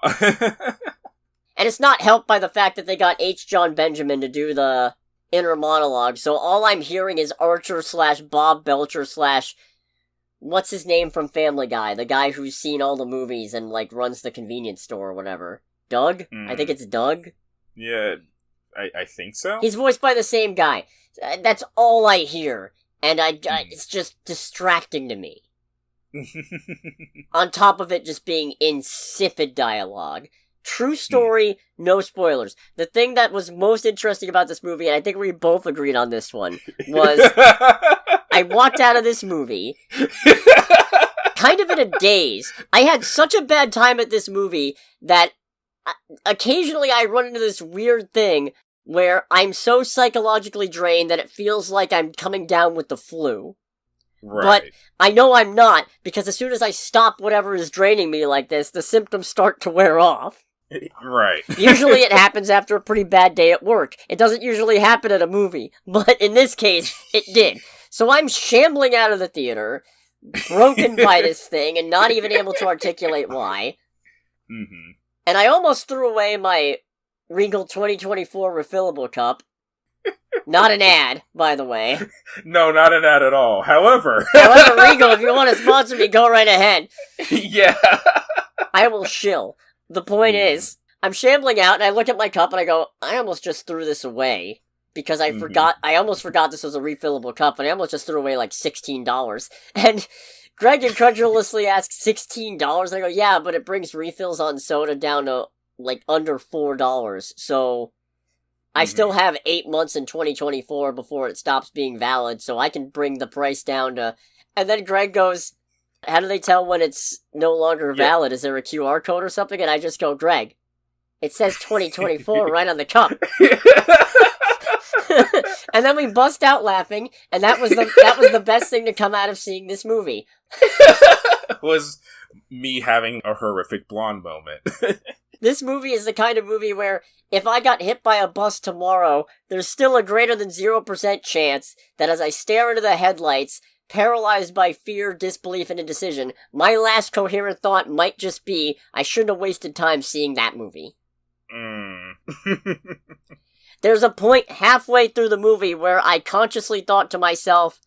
it's not helped by the fact that they got H. John Benjamin to do the inner monologue, so all I'm hearing is Archer / Bob Belcher / what's his name from Family Guy? The guy who's seen all the movies and, like, runs the convenience store or whatever. Doug? I think it's Doug? Yeah, I think so. He's voiced by the same guy. That's all I hear. And it's just distracting to me. On top of it just being insipid dialogue. True story, no spoilers. The thing that was most interesting about this movie, and I think we both agreed on this one, was I walked out of this movie kind of in a daze. I had such a bad time at this movie that occasionally I run into this weird thing where I'm so psychologically drained that it feels like I'm coming down with the flu. Right. But I know I'm not, because as soon as I stop whatever is draining me like this, the symptoms start to wear off. Right. Usually it happens after a pretty bad day at work. It doesn't usually happen at a movie, but in this case, it did. So I'm shambling out of the theater, broken by this thing, and not even able to articulate why. And I almost threw away my Regal 2024 refillable cup. Not an ad, by the way. No, not an ad at all. However, Regal, if you want to sponsor me, go right ahead. Yeah. I will shill. The point is, I'm shambling out, and I look at my cup, and I go, I almost just threw this away. Because I almost forgot this was a refillable cup, and I almost just threw away like $16. And Greg incredulously asks, $16? And I go, yeah, but it brings refills on soda down to, like, under $4. So I still have 8 months in 2024 before it stops being valid, so I can bring the price down to... And then Greg goes, how do they tell when it's no longer valid? Is there a QR code or something? And I just go, Greg, it says 2024 right on the cup. And then we bust out laughing, and that was the best thing to come out of seeing this movie. Was me having a horrific blonde moment. This movie is the kind of movie where if I got hit by a bus tomorrow, there's still a greater than 0% chance that as I stare into the headlights, paralyzed by fear, disbelief, and indecision, my last coherent thought might just be, I shouldn't have wasted time seeing that movie. There's a point halfway through the movie where I consciously thought to myself,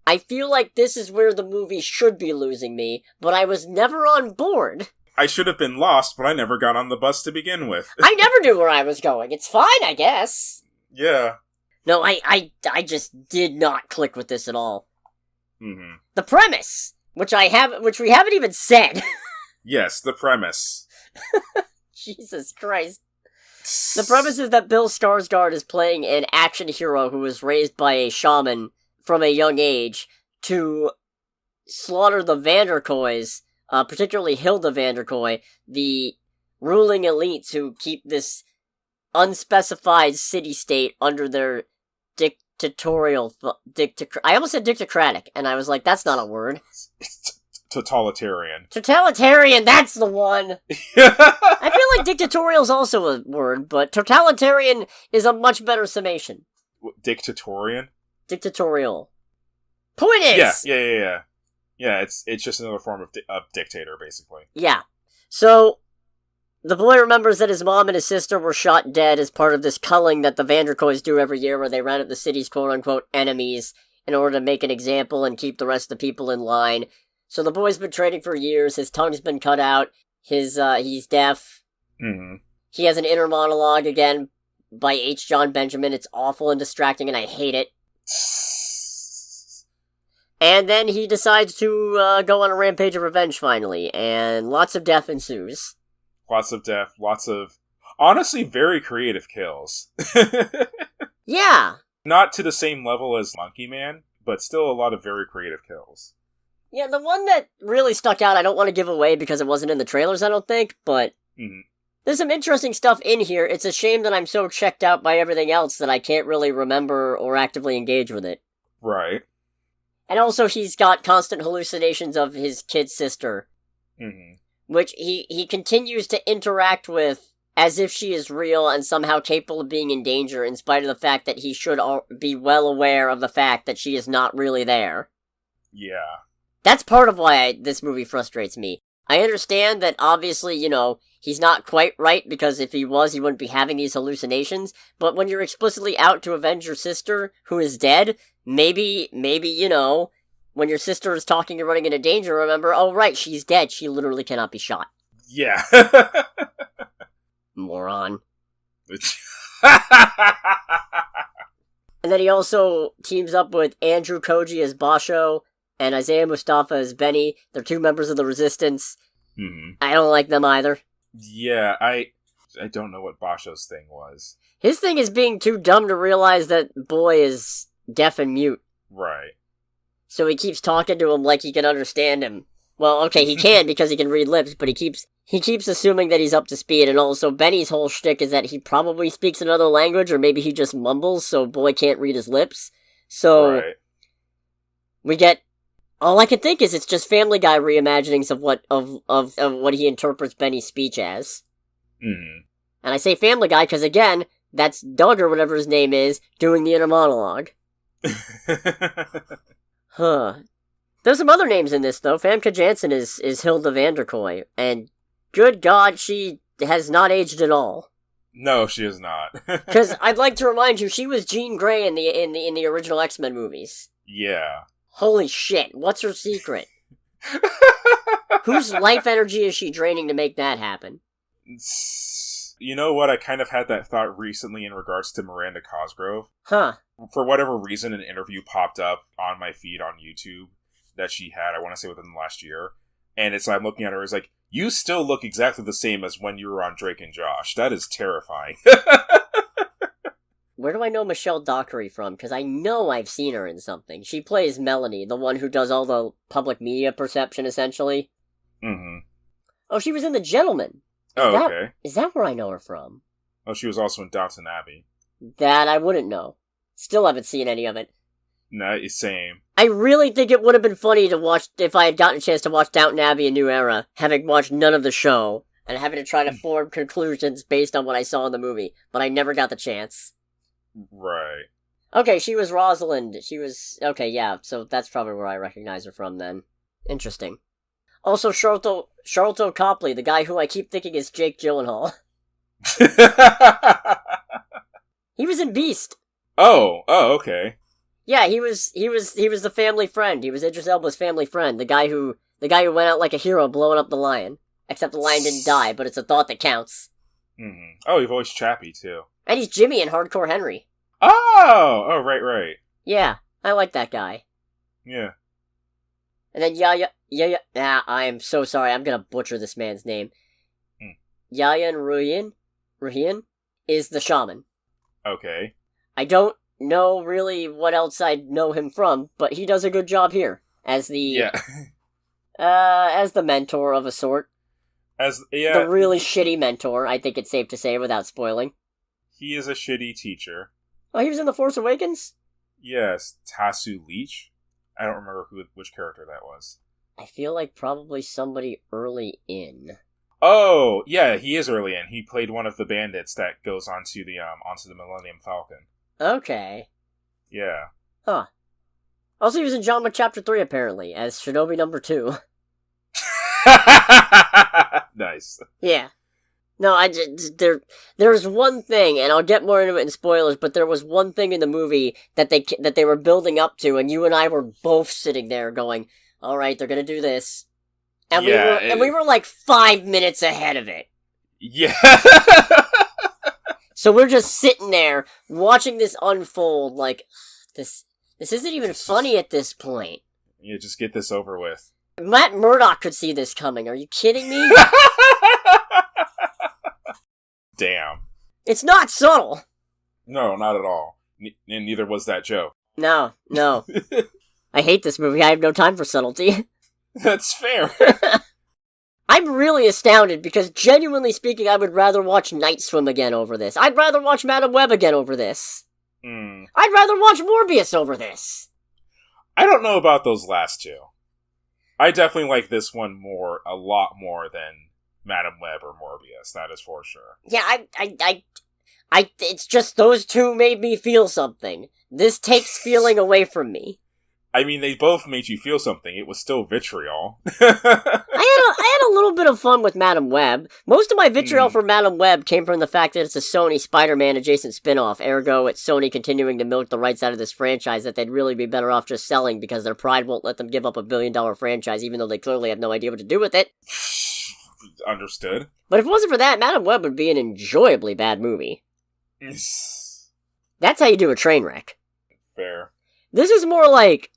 I feel like this is where the movie should be losing me, but I was never on board. I should have been lost, but I never got on the bus to begin with. I never knew where I was going. It's fine, I guess. Yeah. No, I just did not click with this at all. Mm-hmm. The premise, which we haven't even said. Yes, the premise. Jesus Christ. The premise is that Bill Skarsgård is playing an action hero who was raised by a shaman from a young age to slaughter the Vanderkoys, particularly Hilda Vanderkoy, the ruling elites who keep this unspecified city-state under their dictatorial... I almost said dictocratic, and I was like, that's not a word. Totalitarian. Totalitarian, that's the one! I feel like dictatorial is also a word, but totalitarian is a much better summation. Dictatorian? Dictatorial. Point is! Yeah. Yeah, it's just another form of dictator, basically. Yeah. So, the boy remembers that his mom and his sister were shot dead as part of this culling that the Vanderkoys do every year where they round up the city's quote-unquote enemies in order to make an example and keep the rest of the people in line. So the boy's been training for years, his tongue's been cut out, he's deaf. Mm-hmm. He has an inner monologue again by H. John Benjamin. It's awful and distracting and I hate it. And then he decides to go on a rampage of revenge finally, and lots of death ensues. Lots of death, lots of, honestly, very creative kills. Yeah! Not to the same level as Monkey Man, but still a lot of very creative kills. Yeah, the one that really stuck out, I don't want to give away because it wasn't in the trailers, I don't think, but there's some interesting stuff in here. It's a shame that I'm so checked out by everything else that I can't really remember or actively engage with it. Right. And also, he's got constant hallucinations of his kid sister, which he continues to interact with as if she is real and somehow capable of being in danger, in spite of the fact that he should be well aware of the fact that she is not really there. Yeah. That's part of why this movie frustrates me. I understand that obviously, he's not quite right, because if he was, he wouldn't be having these hallucinations, but when you're explicitly out to avenge your sister, who is dead, maybe, when your sister is talking and running into danger, remember, oh right, she's dead, she literally cannot be shot. Yeah. Moron. And then he also teams up with Andrew Koji as Basho, and Isaiah Mustafa as Benny. They're two members of the Resistance. I don't like them either. Yeah, I don't know what Basho's thing was. His thing is being too dumb to realize that boy is deaf and mute. Right. So he keeps talking to him like he can understand him. Well, okay, he can because he can read lips, but he keeps assuming that he's up to speed, and also Benny's whole shtick is that he probably speaks another language, or maybe he just mumbles so boy can't read his lips. So, we get... All I can think is it's just Family Guy reimaginings of what he interprets Benny's speech as. And I say Family Guy because, again, that's Doug or whatever his name is doing the inner monologue. There's some other names in this, though. Famke Janssen is Hilda Vanderkoy, and good God, she has not aged at all. No, she is not. Because I'd like to remind you, she was Jean Grey in the original X-Men movies. Yeah. Holy shit, what's her secret? Whose life energy is she draining to make that happen? You know what? I kind of had that thought recently in regards to Miranda Cosgrove. Huh. For whatever reason, an interview popped up on my feed on YouTube that she had, I want to say within the last year. And I'm looking at her, it's like, you still look exactly the same as when you were on Drake and Josh. That is terrifying. Where do I know Michelle Dockery from? Because I know I've seen her in something. She plays Melanie, the one who does all the public media perception, essentially. Oh, she was in The Gentleman. Okay. Is that where I know her from? Oh, she was also in Downton Abbey. That I wouldn't know. Still haven't seen any of it. No, same. I really think it would have been funny to watch if I had gotten a chance to watch Downton Abbey: A New Era, having watched none of the show, and having to try to form conclusions based on what I saw in the movie, but I never got the chance. Right. Okay, she was Rosalind. Okay, yeah, so that's probably where I recognize her from then. Interesting. Also, Charlton Copley, the guy who I keep thinking is Jake Gyllenhaal. He was in Beast. Oh, okay. Yeah, he was the family friend. He was Idris Elba's family friend. The guy who went out like a hero blowing up the lion. Except the lion didn't die, but it's a thought that counts. Mm-hmm. Oh, he voiced Chappie, too. And he's Jimmy in Hardcore Henry. Oh, right. Yeah, I like that guy. Yeah. And then I am so sorry, I'm gonna butcher this man's name. Yayan Ruhian is the shaman. Okay. I don't know really what else I'd know him from, but he does a good job here as the as the mentor of a sort. The really shitty mentor, I think it's safe to say without spoiling. He is a shitty teacher. Oh, he was in The Force Awakens? Yes, Tasu Leech. I don't remember which character that was. I feel like probably somebody early in. Oh, yeah, he is early in. He played one of the bandits that goes onto the Millennium Falcon. Okay. Yeah. Huh. Also, he was in John Wick Chapter 3, apparently, as Shinobi number 2. Nice. Yeah. No, there's one thing, and I'll get more into it in spoilers, but there was one thing in the movie that they were building up to, and you and I were both sitting there going, alright, they're gonna do this. And we were like 5 minutes ahead of it. Yeah. So we're just sitting there, watching this unfold, like, this isn't even funny at this point. Yeah, just get this over with. Matt Murdock could see this coming, are you kidding me? Damn. It's not subtle. No, not at all. And neither was that joke. No. I hate this movie. I have no time for subtlety. That's fair. I'm really astounded because, genuinely speaking, I would rather watch Night Swim again over this. I'd rather watch Madam Web again over this. I'd rather watch Morbius over this. I don't know about those last two. I definitely like this one a lot more than Madam Web or Morbius, that is for sure. Yeah, it's just those two made me feel something. This takes feeling away from me. I mean, they both made you feel something. It was still vitriol. I had a little bit of fun with Madam Web. Most of my vitriol for Madam Web came from the fact that it's a Sony Spider-Man adjacent spin-off, ergo it's Sony continuing to milk the rights out of this franchise that they'd really be better off just selling because their pride won't let them give up a billion-dollar franchise even though they clearly have no idea what to do with it. Understood. But if it wasn't for that, Madam Web would be an enjoyably bad movie. That's how you do a train wreck. Fair. This is more like...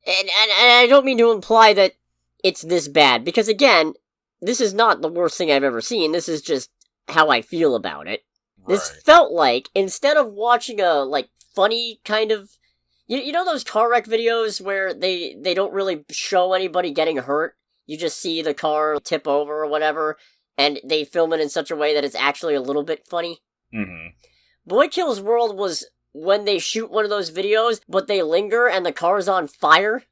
And I don't mean to imply that it's this bad, because again, this is not the worst thing I've ever seen, this is just how I feel about it. Right. This felt like, instead of watching a, funny kind of... You know those car wreck videos where they don't really show anybody getting hurt? You just see the car tip over or whatever, and they film it in such a way that it's actually a little bit funny? Mm-hmm. Boy Kills World was... when they shoot one of those videos, but they linger and the car's on fire.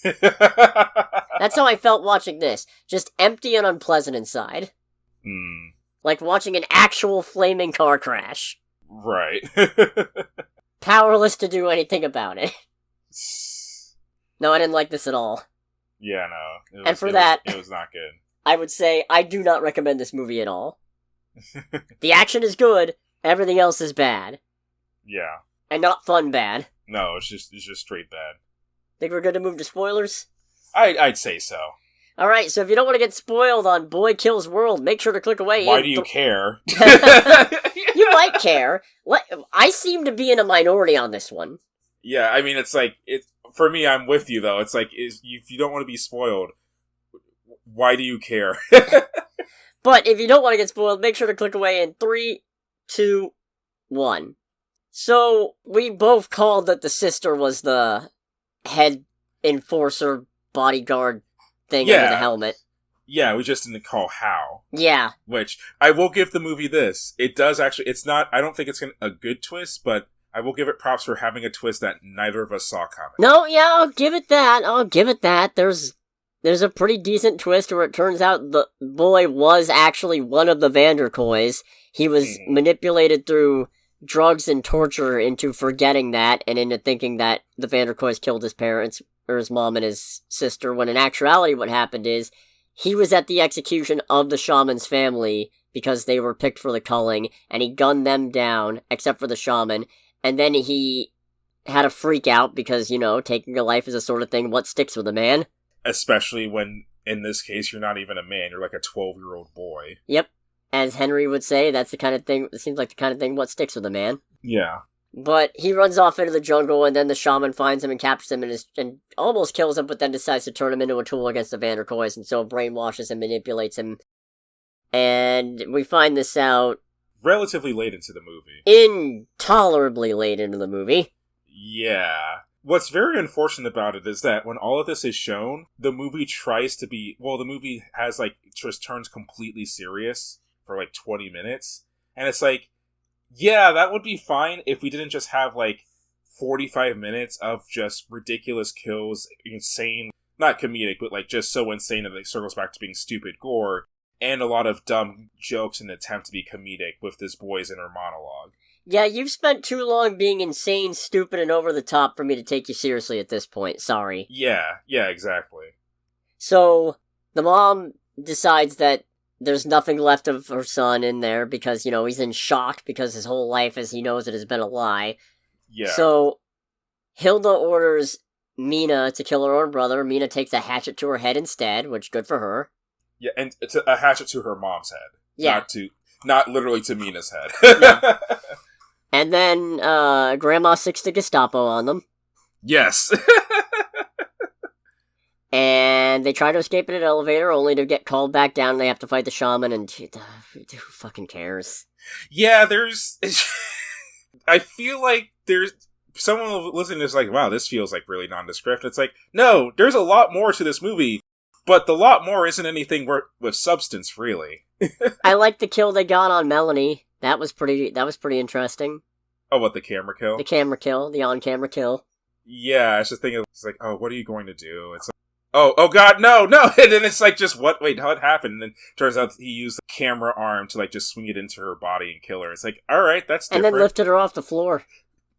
That's how I felt watching this. Just empty and unpleasant inside. Like watching an actual flaming car crash. Right. Powerless to do anything about it. No, I didn't like this at all. Yeah, no. It was not good. I would say I do not recommend this movie at all. The action is good, everything else is bad. Yeah. And not fun bad. No, it's just straight bad. Think we're good to move to spoilers? I'd say so. Alright, so if you don't want to get spoiled on Boy Kills World, make sure to click away. Why do you care? You might care. I seem to be in a minority on this one. Yeah, I mean, for me, I'm with you, though. It's like, if you don't want to be spoiled, why do you care? But if you don't want to get spoiled, make sure to click away in 3, 2, 1. So, we both called that the sister was the head enforcer bodyguard thing under the helmet. Yeah, we just didn't call how. Yeah. Which, I will give the movie this. It does actually, it's not, I don't think it's a good twist, but I will give it props for having a twist that neither of us saw coming. No, yeah, I'll give it that. There's a pretty decent twist where it turns out the boy was actually one of the Vanderkoys. He was manipulated through drugs and torture into forgetting that and into thinking that the Vanderkoys killed his parents, or his mom and his sister, when in actuality what happened is he was at the execution of the shaman's family because they were picked for the culling, and he gunned them down, except for the shaman, and then he had a freak out because, taking a life is a sort of thing, what sticks with a man? Especially when, in this case, you're not even a man, you're like a 12-year-old boy. Yep. As Henry would say, that's the kind of thing, it seems like the kind of thing, what sticks with a man. Yeah. But he runs off into the jungle, and then the shaman finds him and captures him and almost kills him, but then decides to turn him into a tool against the Vanderkoys, and so brainwashes and manipulates him. And we find this out relatively late into the movie. Intolerably late into the movie. Yeah. What's very unfortunate about it is that when all of this is shown, the movie the movie has, just turns completely serious for, 20 minutes. And it's yeah, that would be fine if we didn't just have, 45 minutes of just ridiculous kills, insane, not comedic, but, just so insane that it circles back to being stupid gore, and a lot of dumb jokes in an attempt to be comedic with this boy's inner monologue. Yeah, you've spent too long being insane, stupid, and over the top for me to take you seriously at this point. Sorry. Yeah, exactly. So, the mom decides that there's nothing left of her son in there because, he's in shock because his whole life, as he knows it, has been a lie. Yeah. So, Hilda orders Mina to kill her own brother. Mina takes a hatchet to her head instead, which good for her. Yeah, and it's a hatchet to her mom's head. Yeah. Not literally to Mina's head. No. And then, Grandma sticks the Gestapo on them. Yes. And they try to escape in an elevator, only to get called back down, and they have to fight the shaman, and who fucking cares? Yeah, I feel like there's... Someone listening is like, wow, this feels really nondescript. It's no, there's a lot more to this movie, but the lot more isn't anything with substance, really. I like the kill they got on Melanie. That was pretty interesting. Oh, what, the camera kill? The camera kill, the on-camera kill. Yeah, I was just thinking, it's oh, what are you going to do? It's oh god, no! And then it's just, what? Wait, how it happened? And then turns out he used the camera arm to, just swing it into her body and kill her. It's alright, that's different. And then lifted her off the floor.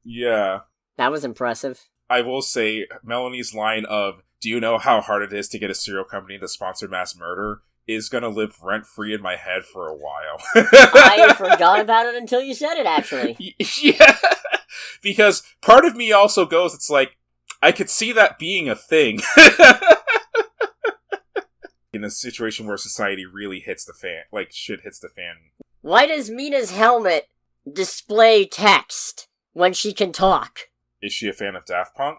Yeah. That was impressive. I will say, Melanie's line of, do you know how hard it is to get a serial company to sponsor mass murder? Is gonna live rent-free in my head for a while. I forgot about it until you said it, actually. Yeah, because part of me also goes, it's I could see that being a thing. In a situation where society really hits the fan, shit hits the fan. Why does Mina's helmet display text when she can talk? Is she a fan of Daft Punk?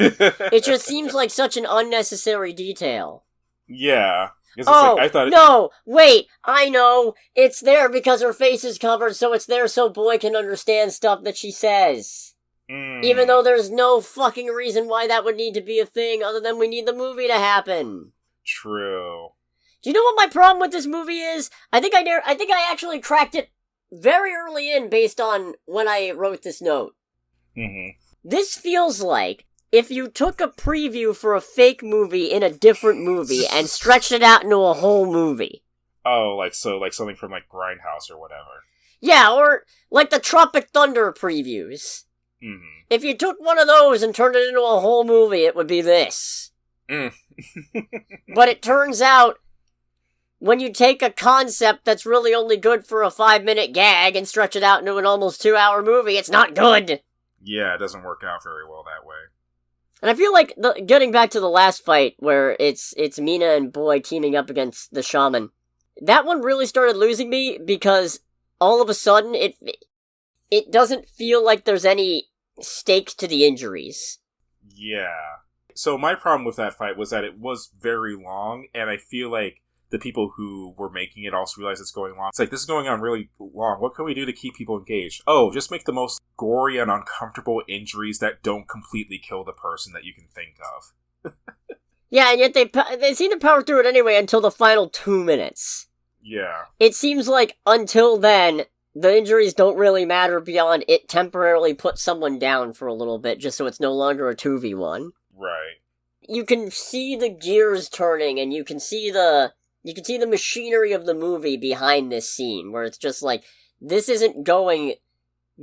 It just seems like such an unnecessary detail. Yeah. I thought no! Wait! I know! It's there because her face is covered, so it's there so Boy can understand stuff that she says. Even though there's no fucking reason why that would need to be a thing, other than we need the movie to happen. True. Do you know what my problem with this movie is? I think I actually cracked it very early in based on when I wrote this note. Mm-hmm. This feels like if you took a preview for a fake movie in a different movie and stretched it out into a whole movie. Oh, something from Grindhouse or whatever. Yeah, or the Tropic Thunder previews. Mm-hmm. If you took one of those and turned it into a whole movie, it would be this. But it turns out, when you take a concept that's really only good for a 5-minute gag and stretch it out into an almost 2-hour movie, it's not good! Yeah, it doesn't work out very well that way. And I feel like, getting back to the last fight, where it's Mina and Boy teaming up against the shaman, that one really started losing me, because all of a sudden, it doesn't feel like there's any stakes to the injuries. Yeah. So my problem with that fight was that it was very long, and I feel like the people who were making it also realized it's going long. It's this is going on really long. What can we do to keep people engaged? Oh, just make the most gory and uncomfortable injuries that don't completely kill the person that you can think of. Yeah, and yet they seem to power through it anyway until the final 2 minutes. Yeah. It seems like until then, the injuries don't really matter beyond it temporarily puts someone down for a little bit, just so it's no longer a 2v1. Right. You can see the gears turning, and you can see the machinery of the movie behind this scene, where it's just like, this isn't going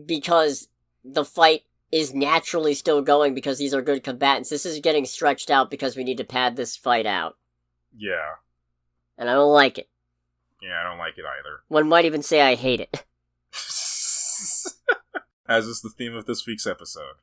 because the fight is naturally still going because these are good combatants. This is getting stretched out because we need to pad this fight out. Yeah. And I don't like it. Yeah, I don't like it either. One might even say I hate it. As is the theme of this week's episode.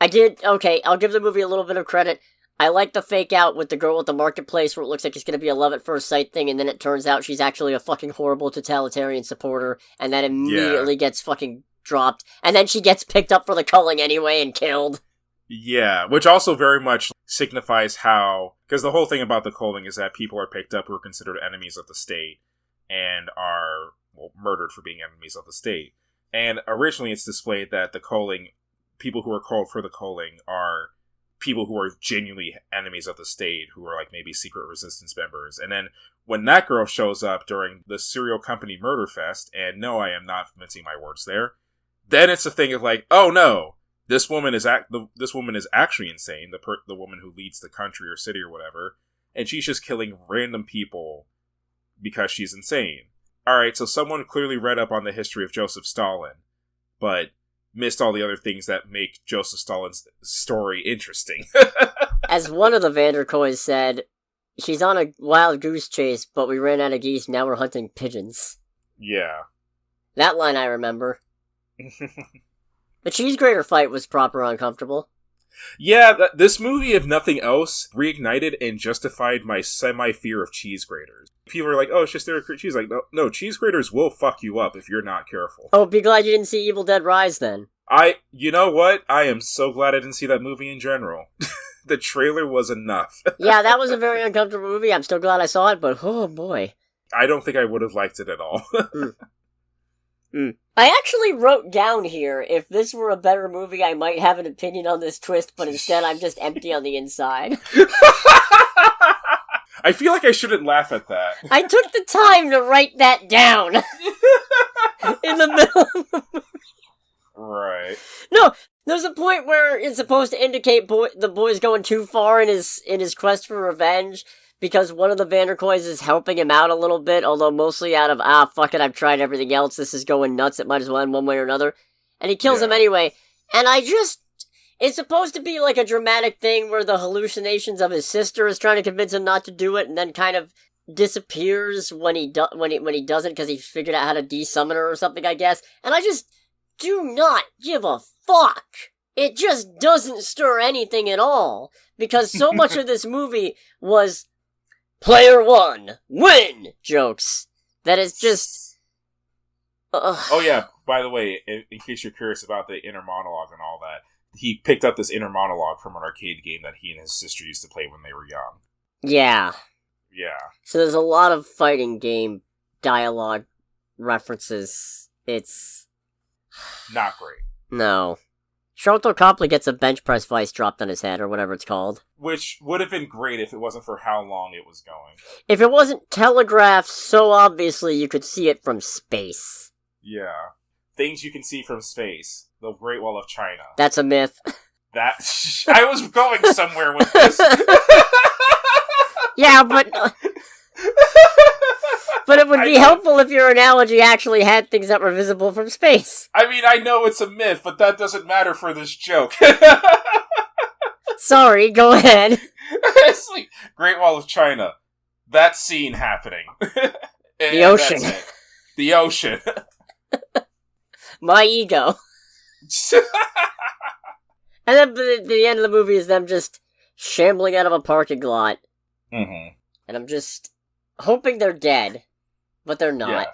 Okay, I'll give the movie a little bit of credit. I like the fake out with the girl at the marketplace where it looks like it's gonna be a love at first sight thing, and then it turns out she's actually a fucking horrible totalitarian supporter, and then immediately gets fucking dropped, and then she gets picked up for the culling anyway and killed. Yeah, which also very much signifies how... Because the whole thing about the culling is that people are picked up who are considered enemies of the state, and are, murdered for being enemies of the state. And originally it's displayed that the culling, people who are called for the culling are people who are genuinely enemies of the state, who are like maybe secret resistance members. And then when that girl shows up during the serial company murder fest, and no, I am not mincing my words there, then it's a thing of like, oh no, this woman is actually insane, the woman who leads the country or city or whatever, and she's just killing random people because she's insane. Alright, so someone clearly read up on the history of Joseph Stalin, but missed all the other things that make Joseph Stalin's story interesting. As one of the Vanderkoys said, she's on a wild goose chase, but we ran out of geese, now we're hunting pigeons. Yeah. That line I remember. The cheese grater fight was proper uncomfortable. Yeah, this movie, if nothing else, reignited and justified my semi-fear of cheese graters. People are like, oh, it's just their cheese. Like, no, cheese graters will fuck you up if you're not careful. Oh, be glad you didn't see Evil Dead Rise, then. You know what? I am so glad I didn't see that movie in general. The trailer was enough. Yeah, that was a very uncomfortable movie. I'm still glad I saw it, but oh boy. I don't think I would have liked it at all. I actually wrote down here, if this were a better movie, I might have an opinion on this twist, but instead I'm just empty on the inside. I feel like I shouldn't laugh at that. I took the time to write that down. In the middle of the movie. Right. No, there's a point where it's supposed to indicate the boy's going too far in his quest for revenge, because one of the Vanderkoys is helping him out a little bit, although mostly out of, fuck it, I've tried everything else, this is going nuts, it might as well end one way or another. And he kills him anyway, and it's supposed to be like a dramatic thing where the hallucinations of his sister is trying to convince him not to do it, and then kind of disappears when he doesn't, because he figured out how to de-summon her or something, I guess. And I just do not give a fuck. It just doesn't stir anything at all, because so much of this movie was player one, win jokes, that is just... Oh yeah, by the way, in case you're curious about the inner monologue and all that, he picked up this inner monologue from an arcade game that he and his sister used to play when they were young. Yeah. Yeah. So there's a lot of fighting game dialogue references. It's... not great. No. Sholto Copley gets a bench press vice dropped on his head, or whatever it's called. Which would have been great if it wasn't for how long it was going. If it wasn't telegraphed so obviously you could see it from space. Yeah. Things you can see from space. The Great Wall of China. That's a myth. That... I was going somewhere with this. Yeah, but... But it would be helpful if your analogy actually had things that were visible from space. I mean, I know it's a myth, but that doesn't matter for this joke. Sorry, go ahead. It's like, Great Wall of China. That scene happening. The ocean. The ocean. My ego. And then the end of the movie is them just shambling out of a parking lot. Mm-hmm. And I'm just hoping they're dead. But they're not. Yeah,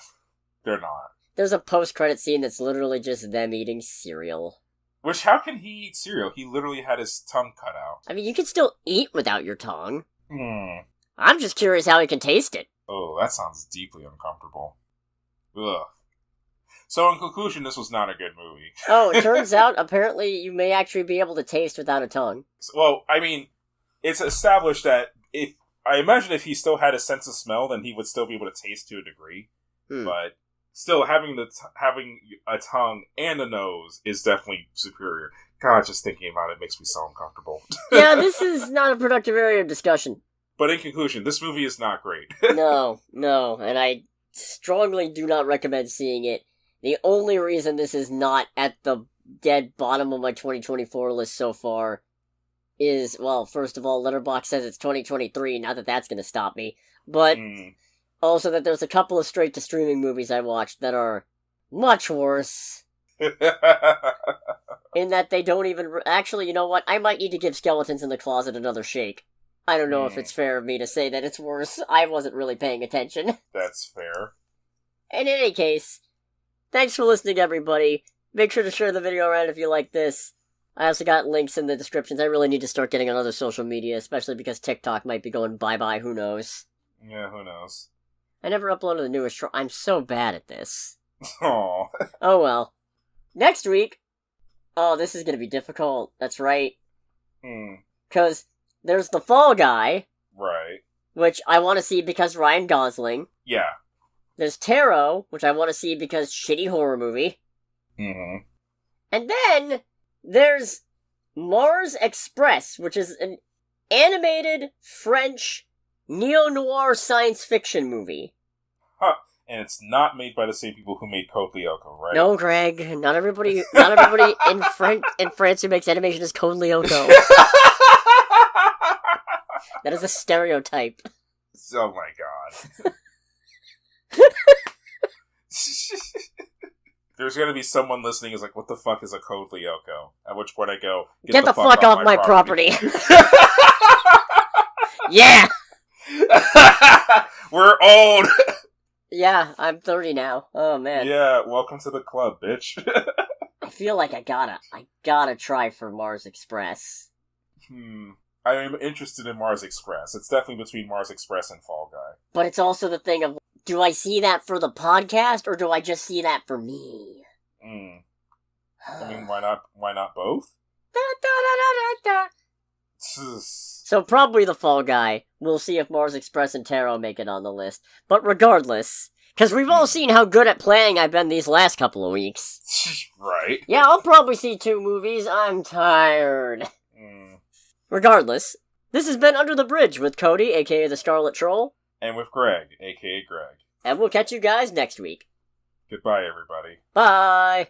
they're not. There's a post-credit scene that's literally just them eating cereal. Which, how can he eat cereal? He literally had his tongue cut out. I mean, you can still eat without your tongue. Hmm. I'm just curious how he can taste it. Oh, that sounds deeply uncomfortable. Ugh. So, in conclusion, this was not a good movie. Oh, it turns out, apparently, you may actually be able to taste without a tongue. Well, I mean, it's established that I imagine if he still had a sense of smell, then he would still be able to taste to a degree. But still, having a tongue and a nose is definitely superior. God, just thinking about it makes me so uncomfortable. Yeah, this is not a productive area of discussion. But in conclusion, this movie is not great. No, and I strongly do not recommend seeing it. The only reason this is not at the dead bottom of my 2024 list so far is, well, first of all, Letterboxd says it's 2023, not that that's going to stop me, but also that there's a couple of straight-to-streaming movies I watched that are much worse. In that they don't even... Actually, you know what? I might need to give Skeletons in the Closet another shake. I don't know if it's fair of me to say that it's worse. I wasn't really paying attention. That's fair. In any case, thanks for listening, everybody. Make sure to share the video around if you like this. I also got links in the descriptions. I really need to start getting on other social media, especially because TikTok might be going bye-bye, who knows. Yeah, who knows. I never uploaded the newest show. I'm so bad at this. Aww. Oh well. Next week... Oh, this is gonna be difficult. That's right. Because there's The Fall Guy. Right. Which I want to see because Ryan Gosling. Yeah. There's Tarot, which I want to see because shitty horror movie. Mm-hmm. And then there's Mars Express, which is an animated French neo-noir science fiction movie. Huh. And it's not made by the same people who made Code Lyoko, right? No, Greg. Not everybody in France who makes animation is Code Lyoko. That is a stereotype. Oh my god. There's gonna be someone listening who's like, what the fuck is a Code Lyoko? At which point I go, Get the fuck off my property. Yeah! We're old! Yeah, I'm 30 now. Oh, man. Yeah, welcome to the club, bitch. I feel like I gotta try for Mars Express. I am interested in Mars Express. It's definitely between Mars Express and Fall Guy. But it's also the thing of, do I see that for the podcast, or do I just see that for me? I mean, why not both? So probably The Fall Guy. We'll see if Mars Express and Tarot make it on the list. But regardless, because we've all seen how good at planning I've been these last couple of weeks. Right. Yeah, I'll probably see 2 movies. I'm tired. Regardless, this has been Under the Bridge with Cody, aka the Scarlet Troll. And with Greg, aka Greg. And we'll catch you guys next week. Goodbye, everybody. Bye!